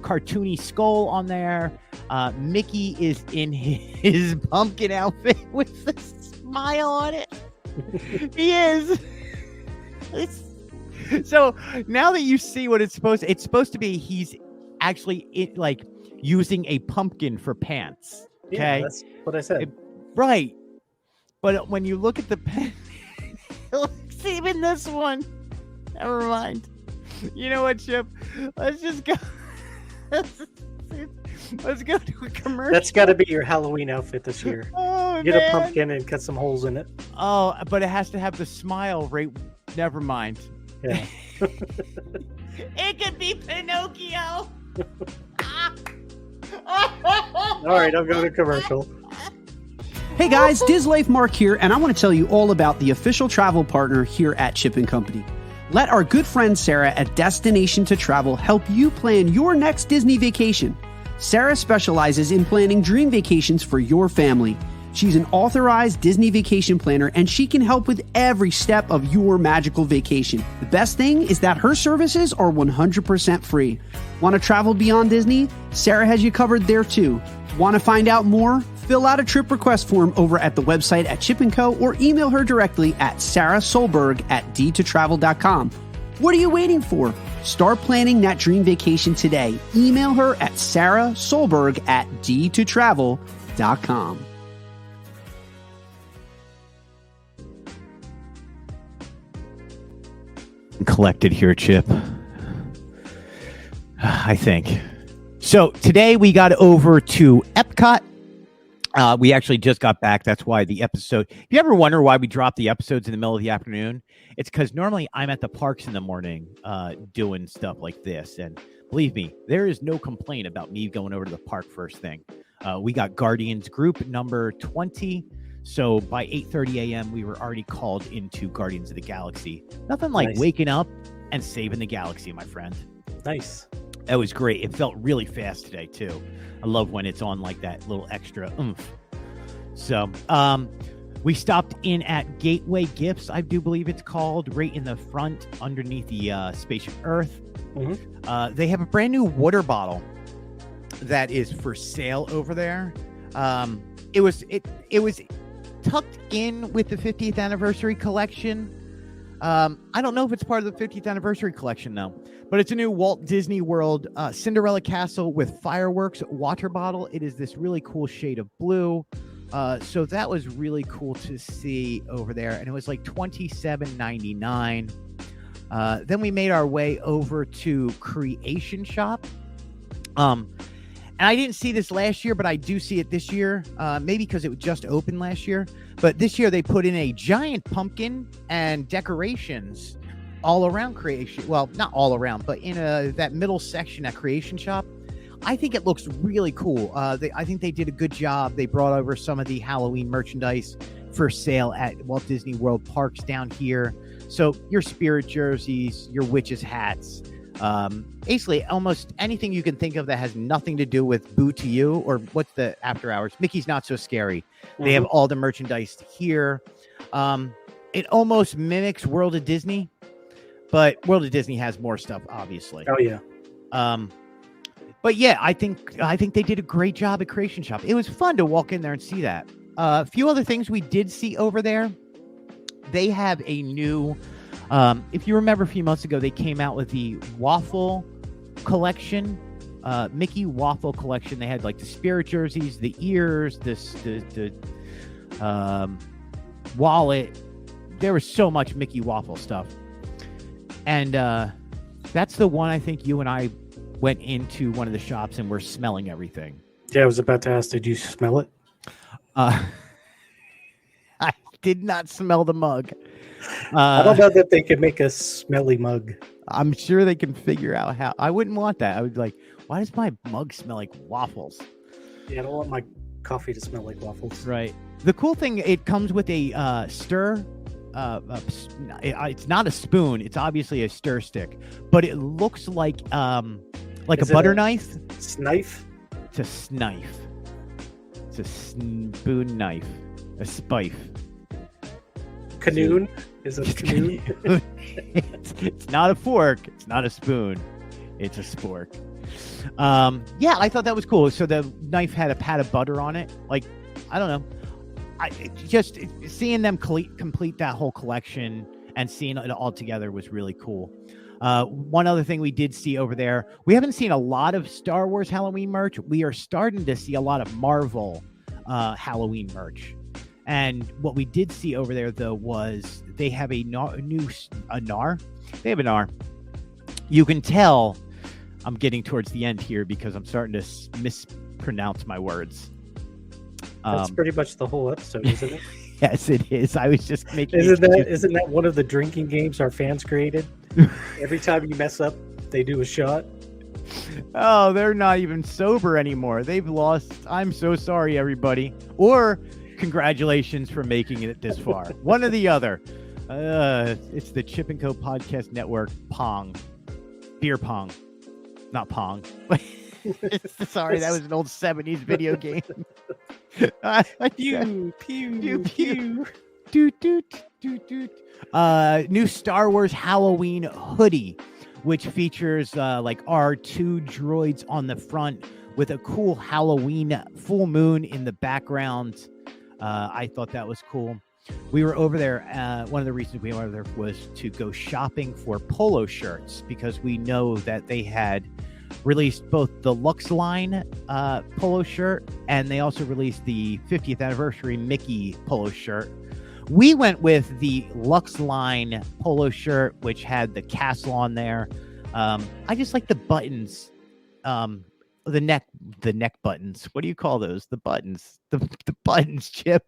cartoony skull on there. Mickey is in his pumpkin outfit with a smile on it. He is. So now that you see what it's supposed to be, he's actually using a pumpkin for pants. Okay, yeah, that's what I said. Right, but when you look at the pen, even this one. Never mind. You know what, Chip? Let's just go. Let's go to a commercial. That's got to be your Halloween outfit this year. Oh, Get a pumpkin and cut some holes in it. Oh, but it has to have the smile right. Never mind. Yeah. It could be Pinocchio. All right, I'll go to commercial. Hey guys, Diz Life Mark here, and I want to tell you all about the official travel partner here at Chip & Company. Let our good friend Sarah at Destination to Travel help you plan your next Disney vacation. Sarah specializes in planning dream vacations for your family. She's an authorized Disney vacation planner, and she can help with every step of your magical vacation. The best thing is that her services are 100% free. Want to travel beyond Disney? Sarah has you covered there too. Want to find out more? Fill out a trip request form over at the website at Chip & Co. or email her directly at sarahsolberg@d2travel.com. What are you waiting for? Start planning that dream vacation today. Email her at sarahsolberg@d2travel.com. Collected here, Chip. I think. So today we got over to Epcot. We actually just got back. That's why the episode. If you ever wonder why we drop the episodes in the middle of the afternoon, it's because normally I'm at the parks in the morning doing stuff like this. And believe me, there is no complaint about me going over to the park first thing. We got Guardians group number 20. So by 8:30 a.m., we were already called into Guardians of the Galaxy. Nothing like waking up and saving the galaxy, my friend. Nice. That was great. It felt really fast today, too. I love when it's on like that little extra oomph. So we stopped in at Gateway Gifts, I do believe it's called, right in the front underneath the Spaceship Earth. Mm-hmm. They have a brand new water bottle that is for sale over there. It was tucked in with the 50th anniversary collection. I don't know if it's part of the 50th anniversary collection though, but it's a new Walt Disney World Cinderella Castle with fireworks water bottle. It is this really cool shade of blue. So that was really cool to see over there, and it was like $27.99. Then we made our way over to Creation Shop. And I didn't see this last year, but I do see it this year. Maybe because it just opened last year. But this year they put in a giant pumpkin and decorations all around Creation. Well, not all around, but in that middle section at Creation Shop. I think it looks really cool. I think they did a good job. They brought over some of the Halloween merchandise for sale at Walt Disney World Parks down here. So your spirit jerseys, your witches hats, basically almost anything you can think of that has nothing to do with Boo to You or what's the after hours. Mickey's Not So Scary. Mm-hmm. They have all the merchandise here. It almost mimics World of Disney, but World of Disney has more stuff, obviously. Oh yeah. But yeah, I think they did a great job at Creation Shop. It was fun to walk in there and see that. A few other things we did see over there. They have a new, if you remember a few months ago, they came out with the Waffle collection, Mickey Waffle collection. They had like the spirit jerseys, the ears, the wallet. There was so much Mickey Waffle stuff. And that's the one I think you and I went into one of the shops and we're smelling everything. Yeah, I was about to ask, did you smell it? I did not smell the mug. I don't know that they could make a smelly mug. I'm sure they can figure out how. I wouldn't want that. I would be like, why does my mug smell like waffles? Yeah, I don't want my coffee to smell like waffles. Right. The cool thing, it comes with a stir. It's not a spoon. It's obviously a stir stick, but it looks like a butter knife. Knife? It's a snife. It's a spoon knife. A spife. Canoon? Is it a canoon? It's not a fork. It's not a spoon. It's a spork. Yeah, I thought that was cool. So the knife had a pat of butter on it. Like, I don't know. Just seeing them complete that whole collection and seeing it all together was really cool. One other thing we did see over there, we haven't seen a lot of Star Wars Halloween merch. We are starting to see a lot of Marvel Halloween merch. And what we did see over there, though, was they have a NAR. They have an R. You can tell I'm getting towards the end here because I'm starting to mispronounce my words. That's pretty much the whole episode, isn't it? Yes, it is. I was just making. Isn't that one of the drinking games our fans created? Every time you mess up, they do a shot. Oh, they're not even sober anymore. They've lost. I'm so sorry, everybody. Or congratulations for making it this far. One or the other. It's the Chip and Co. Podcast Network. Pong. Beer pong. Not pong. Sorry, that was an old 70s video game. Pew, pew, pew. Doot, doot, doot, doot. New Star Wars Halloween hoodie, which features like R2 droids on the front with a cool Halloween full moon in the background. I thought that was cool. We were over there. One of the reasons we were over there was to go shopping for polo shirts because we know that they had released both the Lux line polo shirt and they also released the 50th anniversary Mickey polo shirt. We went with the Lux line polo shirt, which had the castle on there. I just like the buttons the neck buttons. What do you call those? The buttons. The buttons, Chip.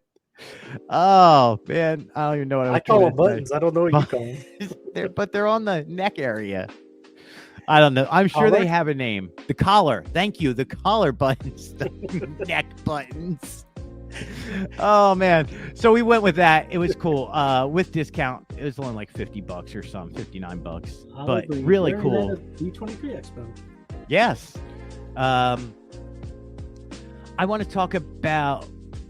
Oh man, I don't even know what I call them buttons. I don't know what you call them. they're on the neck area. I don't know. I'm sure they have a name. The collar. Thank you. The collar buttons. The neck buttons. Oh man. So we went with that. It was cool. With discount, it was only like $50 or something, $59. But really cool. D23 Expo. Yes. I want to talk about.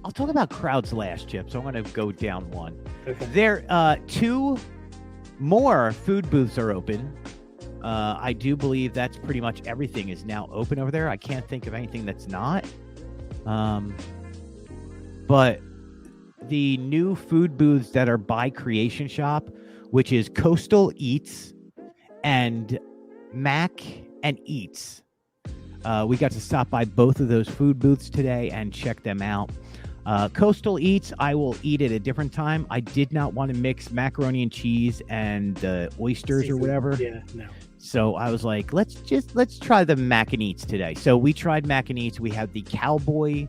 I'll talk about crowds last, Chip. So I'm going to go down one. Okay. There, 2 more food booths are open. I do believe that's pretty much everything is now open over there. I can't think of anything that's not. But the new food booths that are by Creation Shop, which is Coastal Eats and Mac and Eats. We got to stop by both of those food booths today and check them out. Coastal Eats, I will eat at a different time. I did not want to mix macaroni and cheese and oysters Seafood. Or whatever. Yeah, no. So I was like, let's try the Mac and Eats today. So we tried Mac and Eats. We have the cowboy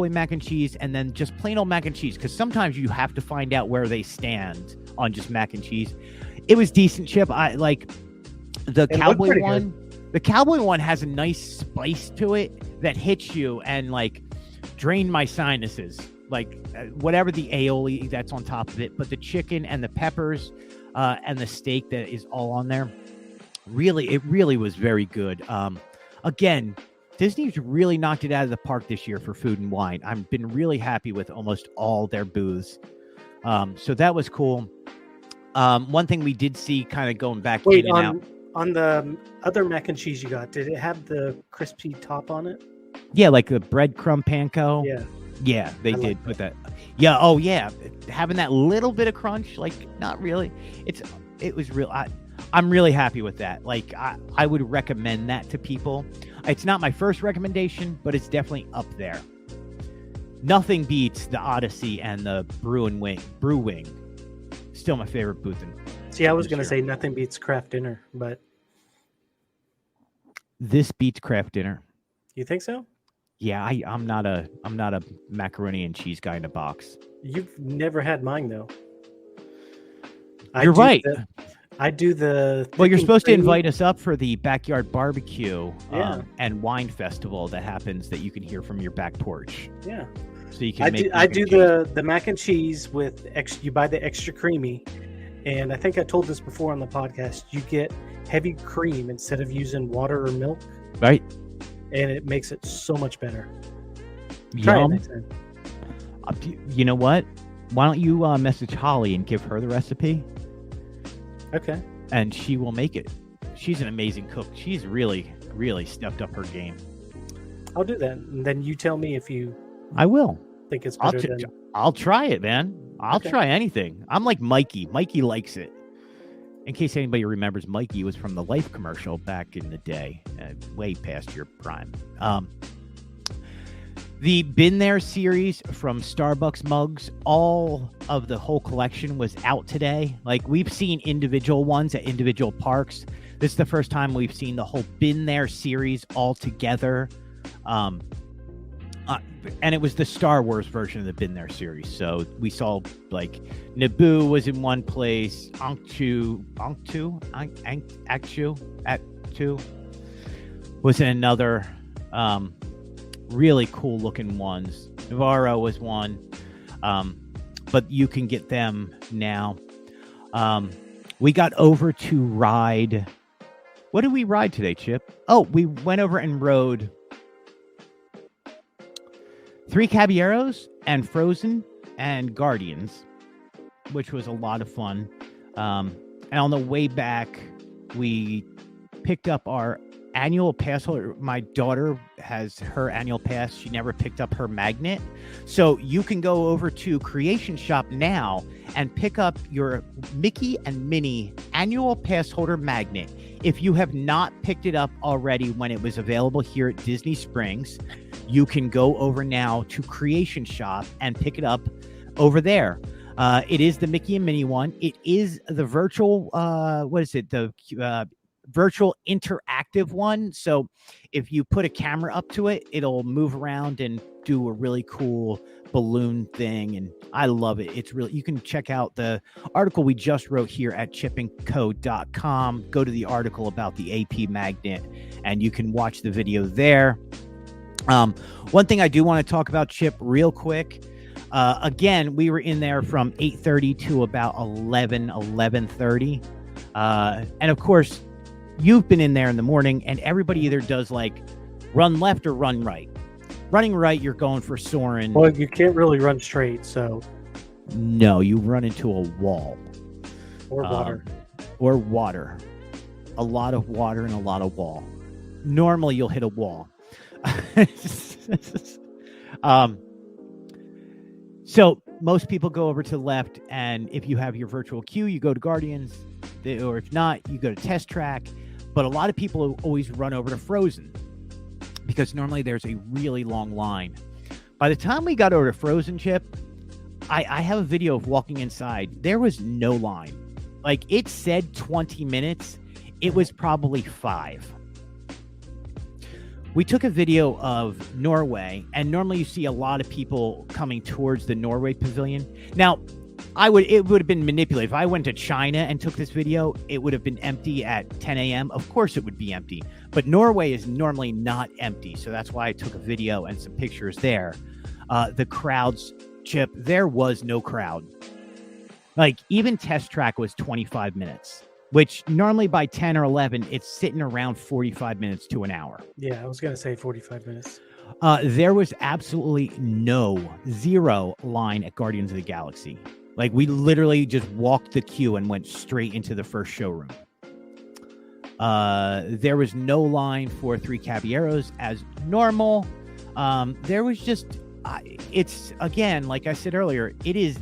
mac and cheese, and then just plain old mac and cheese. Because sometimes you have to find out where they stand on just mac and cheese. It was decent, Chip. I like the cowboy one. Good. The cowboy one has a nice spice to it that hits you and like drained my sinuses. Like whatever the aioli that's on top of it, but the chicken and the peppers and the steak that is all on there, it really was very good. Again, Disney's really knocked it out of the park this year for food and wine. I've been really happy with almost all their booths. So that was cool. One thing we did see kind of going back in and out. On the other mac and cheese you got, did it have the crispy top on it? Yeah, like the breadcrumb panko. Yeah. Yeah, they did put that. Yeah, oh yeah. Having that little bit of crunch, like not really. It was real. I'm really happy with that. Like I would recommend that to people. It's not my first recommendation, but it's definitely up there. Nothing beats the Odyssey and the Brew Wing. Still my favorite booth. See, I was going to say nothing beats craft dinner, but this beats craft dinner. You think so? Yeah, I'm not a macaroni and cheese guy in a box. You've never had mine though. You're right. I do the. Well, you're supposed to invite us up for the backyard barbecue and wine festival that happens that you can hear from your back porch. Yeah. So you can. I do the mac and cheese with you buy the extra creamy, and I think I told this before on the podcast. You get heavy cream instead of using water or milk. Right. And it makes it so much better. Try it next time. You know what? Why don't you message Holly and give her the recipe? Okay. And she will make it. She's an amazing cook. She's really, really stepped up her game. I'll do that. And then you tell me if you... I will. Think it's better than... I'll try it, man. I'll try anything. I'm like Mikey. Mikey likes it. In case anybody remembers, Mikey was from the Life commercial back in the day, way past your prime. The Been There series from Starbucks mugs, all of the whole collection was out today. Like, we've seen individual ones at individual parks. This is the first time we've seen the whole Been There series all together. And it was the Star Wars version of the Been There series. So we saw like Naboo was in one place, Aktu was in another. Really cool looking ones. Navarro was one, but you can get them now. We got over to ride. What did we ride today, Chip? Oh, we went over and rode Three Caballeros and Frozen and Guardians, which was a lot of fun. And on the way back, we picked up our annual pass holder. My daughter has her annual pass. She never picked up her magnet. So you can go over to Creation Shop now and pick up your Mickey and Minnie annual pass holder magnet. If you have not picked it up already when it was available here at Disney Springs, you can go over now to Creation Shop and pick it up over there. It is the Mickey and Minnie one. It is the virtual, what is it? The virtual interactive one. So if you put a camera up to it, it'll move around and do a really cool balloon thing. And I love it. It's really, you can check out the article we just wrote here at chipandco.com. Go to the article about the AP magnet and you can watch the video there. One thing I do want to talk about, Chip, real quick. Again, we were in there from 8:30 to about 11:30. And of course, you've been in there in the morning and everybody either does like run left or run right. Running right, you're going for Soren. Well, you can't really run straight, so. No, you run into a wall. Or water. Or water. A lot of water and a lot of wall. Normally, you'll hit a wall. So most people go over to the left, and if you have your virtual queue, you go to Guardians, or if not, you go to Test Track. But a lot of people always run over to Frozen because normally there's a really long line. By the time we got over to Frozen, Chip, I have a video of walking inside. There was no line. Like, it said 20 minutes. It was probably 5. We took a video of Norway, and normally you see a lot of people coming towards the Norway pavilion. Now, it would have been manipulated. If I went to China and took this video, it would have been empty at 10 a.m. Of course it would be empty. But Norway is normally not empty, so that's why I took a video and some pictures there. The crowds, Chip, there was no crowd. Like, even Test Track was 25 minutes. Which normally by 10 or 11, it's sitting around 45 minutes to an hour. Yeah, I was going to say 45 minutes. There was absolutely zero line at Guardians of the Galaxy. Like, we literally just walked the queue and went straight into the first showroom. There was no line for Three Caballeros as normal. There was just, it's, again, like I said earlier, it is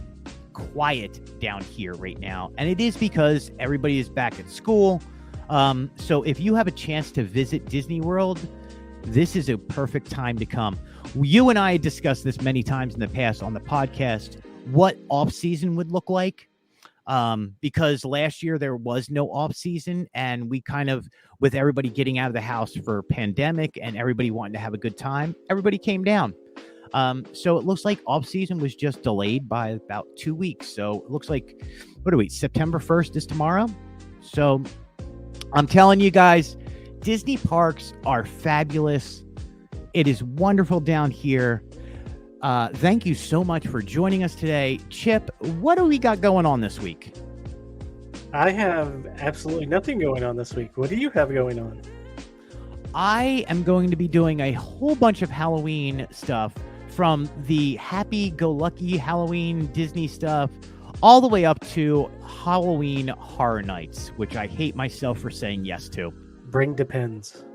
quiet down here right now, and it is because everybody is back at school. So if you have a chance to visit Disney World, this is a perfect time to come. You and I discussed this many times in the past on the podcast, what off season would look like, because last year there was no off season, and we kind of, with everybody getting out of the house for pandemic and everybody wanting to have a good time, everybody came down. So it looks like off season was just delayed by about 2 weeks. So it looks like, what are we? September 1st is tomorrow. So I'm telling you guys, Disney parks are fabulous. It is wonderful down here. Thank you so much for joining us today. Chip, what do we got going on this week? I have absolutely nothing going on this week. What do you have going on? I am going to be doing a whole bunch of Halloween stuff, from the happy-go-lucky Halloween Disney stuff all the way up to Halloween Horror Nights, which I hate myself for saying yes to. Bring Depends.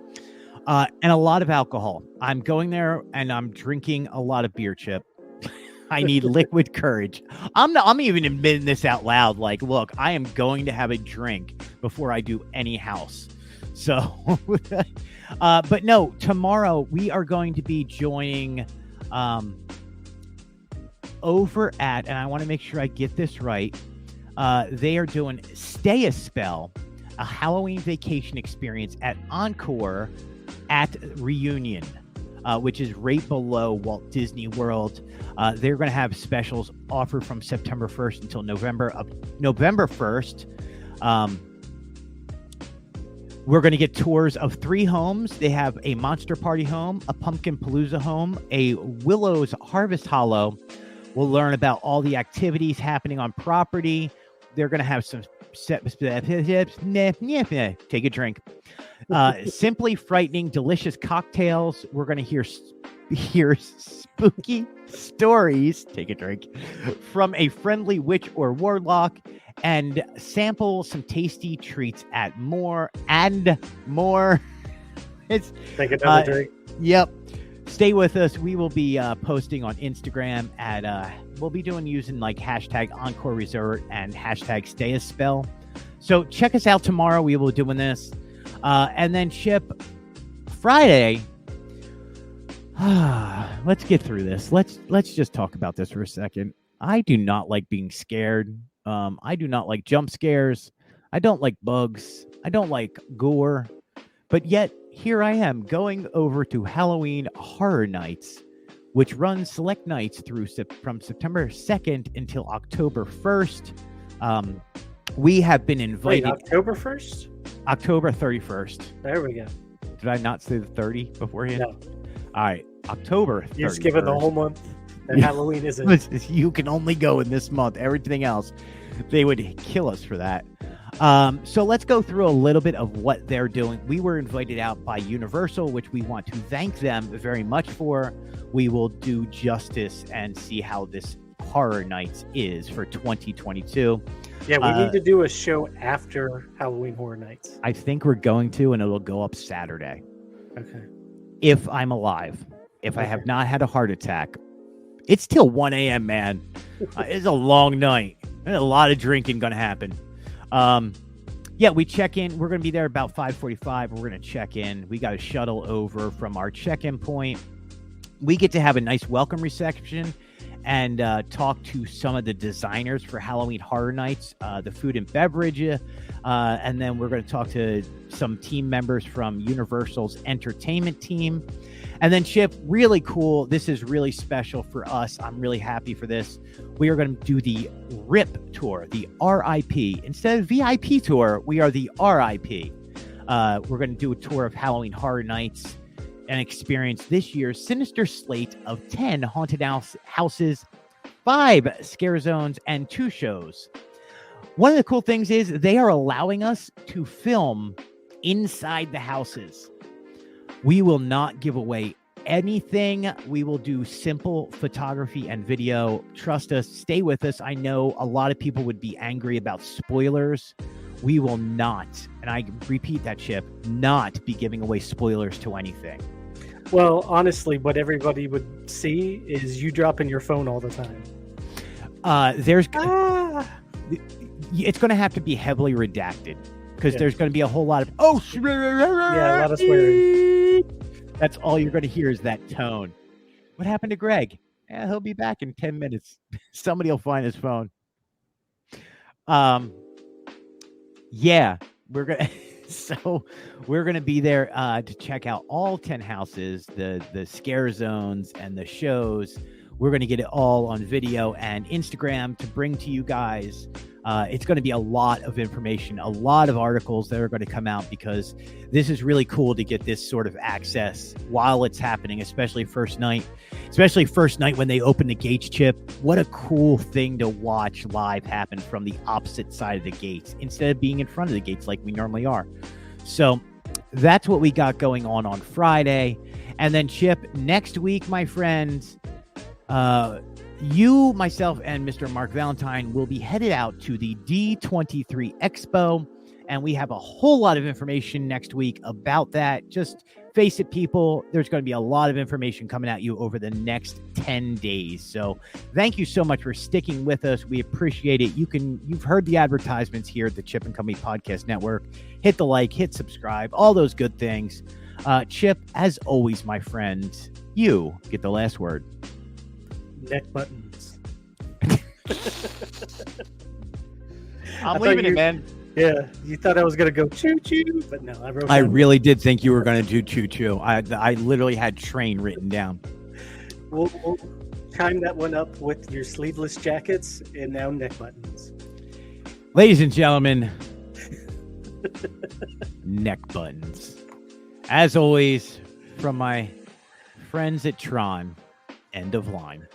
And a lot of alcohol. I'm going there and I'm drinking a lot of beer, Chip. I need liquid courage. I'm even admitting this out loud. Like, look, I am going to have a drink before I do any house. So, but no, tomorrow we are going to be joining over at, and I want to make sure I get this right, they are doing Stay a Spell, a Halloween vacation experience at Encore at Reunion, which is right below Walt Disney World. They're going to have specials offered from September 1st until November 1st. We're going to get tours of 3 homes. They have a Monster Party home, a Pumpkin Palooza home, a Willow's Harvest Hollow. We'll learn about all the activities happening on property. They're going to have some take a drink. Simply frightening, delicious cocktails. We're going to hear spooky stories. Take a drink from a friendly witch or warlock, and sample some tasty treats at More and More. It's Take another drink. Yep. Stay with us. We will be posting on Instagram at we'll be using like hashtag Encore Resort and hashtag Stay a Spell. So check us out tomorrow. We will be doing this. And then Chip, Friday. Let's get through this. Let's just talk about this for a second. I do not like being scared. I do not like jump scares. I don't like bugs. I don't like gore. But yet, here I am going over to Halloween Horror Nights, which runs select nights from September 2nd until October 1st. We have been invited. Wait, October 1st? October 31st. There we go. Did I not say the 30 beforehand? No. All right, October 31st. You're just giving the whole month that Halloween isn't. You can only go in this month. Everything else, they would kill us for that. So let's go through a little bit of what they're doing. We were invited out by Universal, which we want to thank them very much for. We will do justice and see how this Horror Nights is for 2022. Yeah, we need to do a show after Halloween Horror Nights. I think we're going to, and it'll go up Saturday. Okay. If I'm alive. If I have not had a heart attack. It's still 1 a.m., man. It's a long night. And a lot of drinking going to happen. Yeah, we check in. We're going to be there about 5:45. We're going to check in. We got a shuttle over from our check-in point. We get to have a nice welcome reception and talk to some of the designers for Halloween Horror Nights, the food and beverage. And then we're going to talk to some team members from Universal's entertainment team. And then, Chip, really cool. This is really special for us. I'm really happy for this. We are going to do the RIP tour, the RIP. Instead of VIP tour, we are the RIP. We're going to do a tour of Halloween Horror Nights and experience this year's sinister slate of 10 haunted houses, 5 scare zones, and 2 shows. One of the cool things is they are allowing us to film inside the houses. We will not give away anything. We will do simple photography and video. Trust us. Stay with us. I know a lot of people would be angry about spoilers. We will not, and I repeat that, Chip, not be giving away spoilers to anything. Well, honestly, what everybody would see is you dropping your phone all the time. It's going to have to be heavily redacted because there's going to be a whole lot of a lot of swearing. That's all you're going to hear is that tone. What happened to Greg? Yeah, he'll be back in 10 minutes. Somebody will find his phone. Yeah, we're gonna be there to check out all 10 houses, the scare zones and the shows. We're gonna get it all on video and Instagram to bring to you guys. It's going to be a lot of information, a lot of articles that are going to come out because this is really cool to get this sort of access while it's happening, especially first night when they open the gates, Chip. What a cool thing to watch live happen from the opposite side of the gates instead of being in front of the gates like we normally are. So that's what we got going on Friday. And then, Chip, next week, my friends, you, myself, and Mr. Mark Valentine will be headed out to the D23 Expo, and we have a whole lot of information next week about that. Just face it, people, there's going to be a lot of information coming at you over the next 10 days. So thank you so much for sticking with us. We appreciate it. You've heard the advertisements here at the Chip and Company Podcast Network. Hit the like, hit subscribe, all those good things. Chip, as always, my friend, you get the last word. Neck buttons. I'm leaving it, man. Yeah, you thought I was going to go choo-choo, but no, I really did think you were going to do choo-choo. I literally had train written down. We'll chime that one up with your sleeveless jackets and now neck buttons. Ladies and gentlemen, neck buttons. As always, from my friends at Tron, end of line.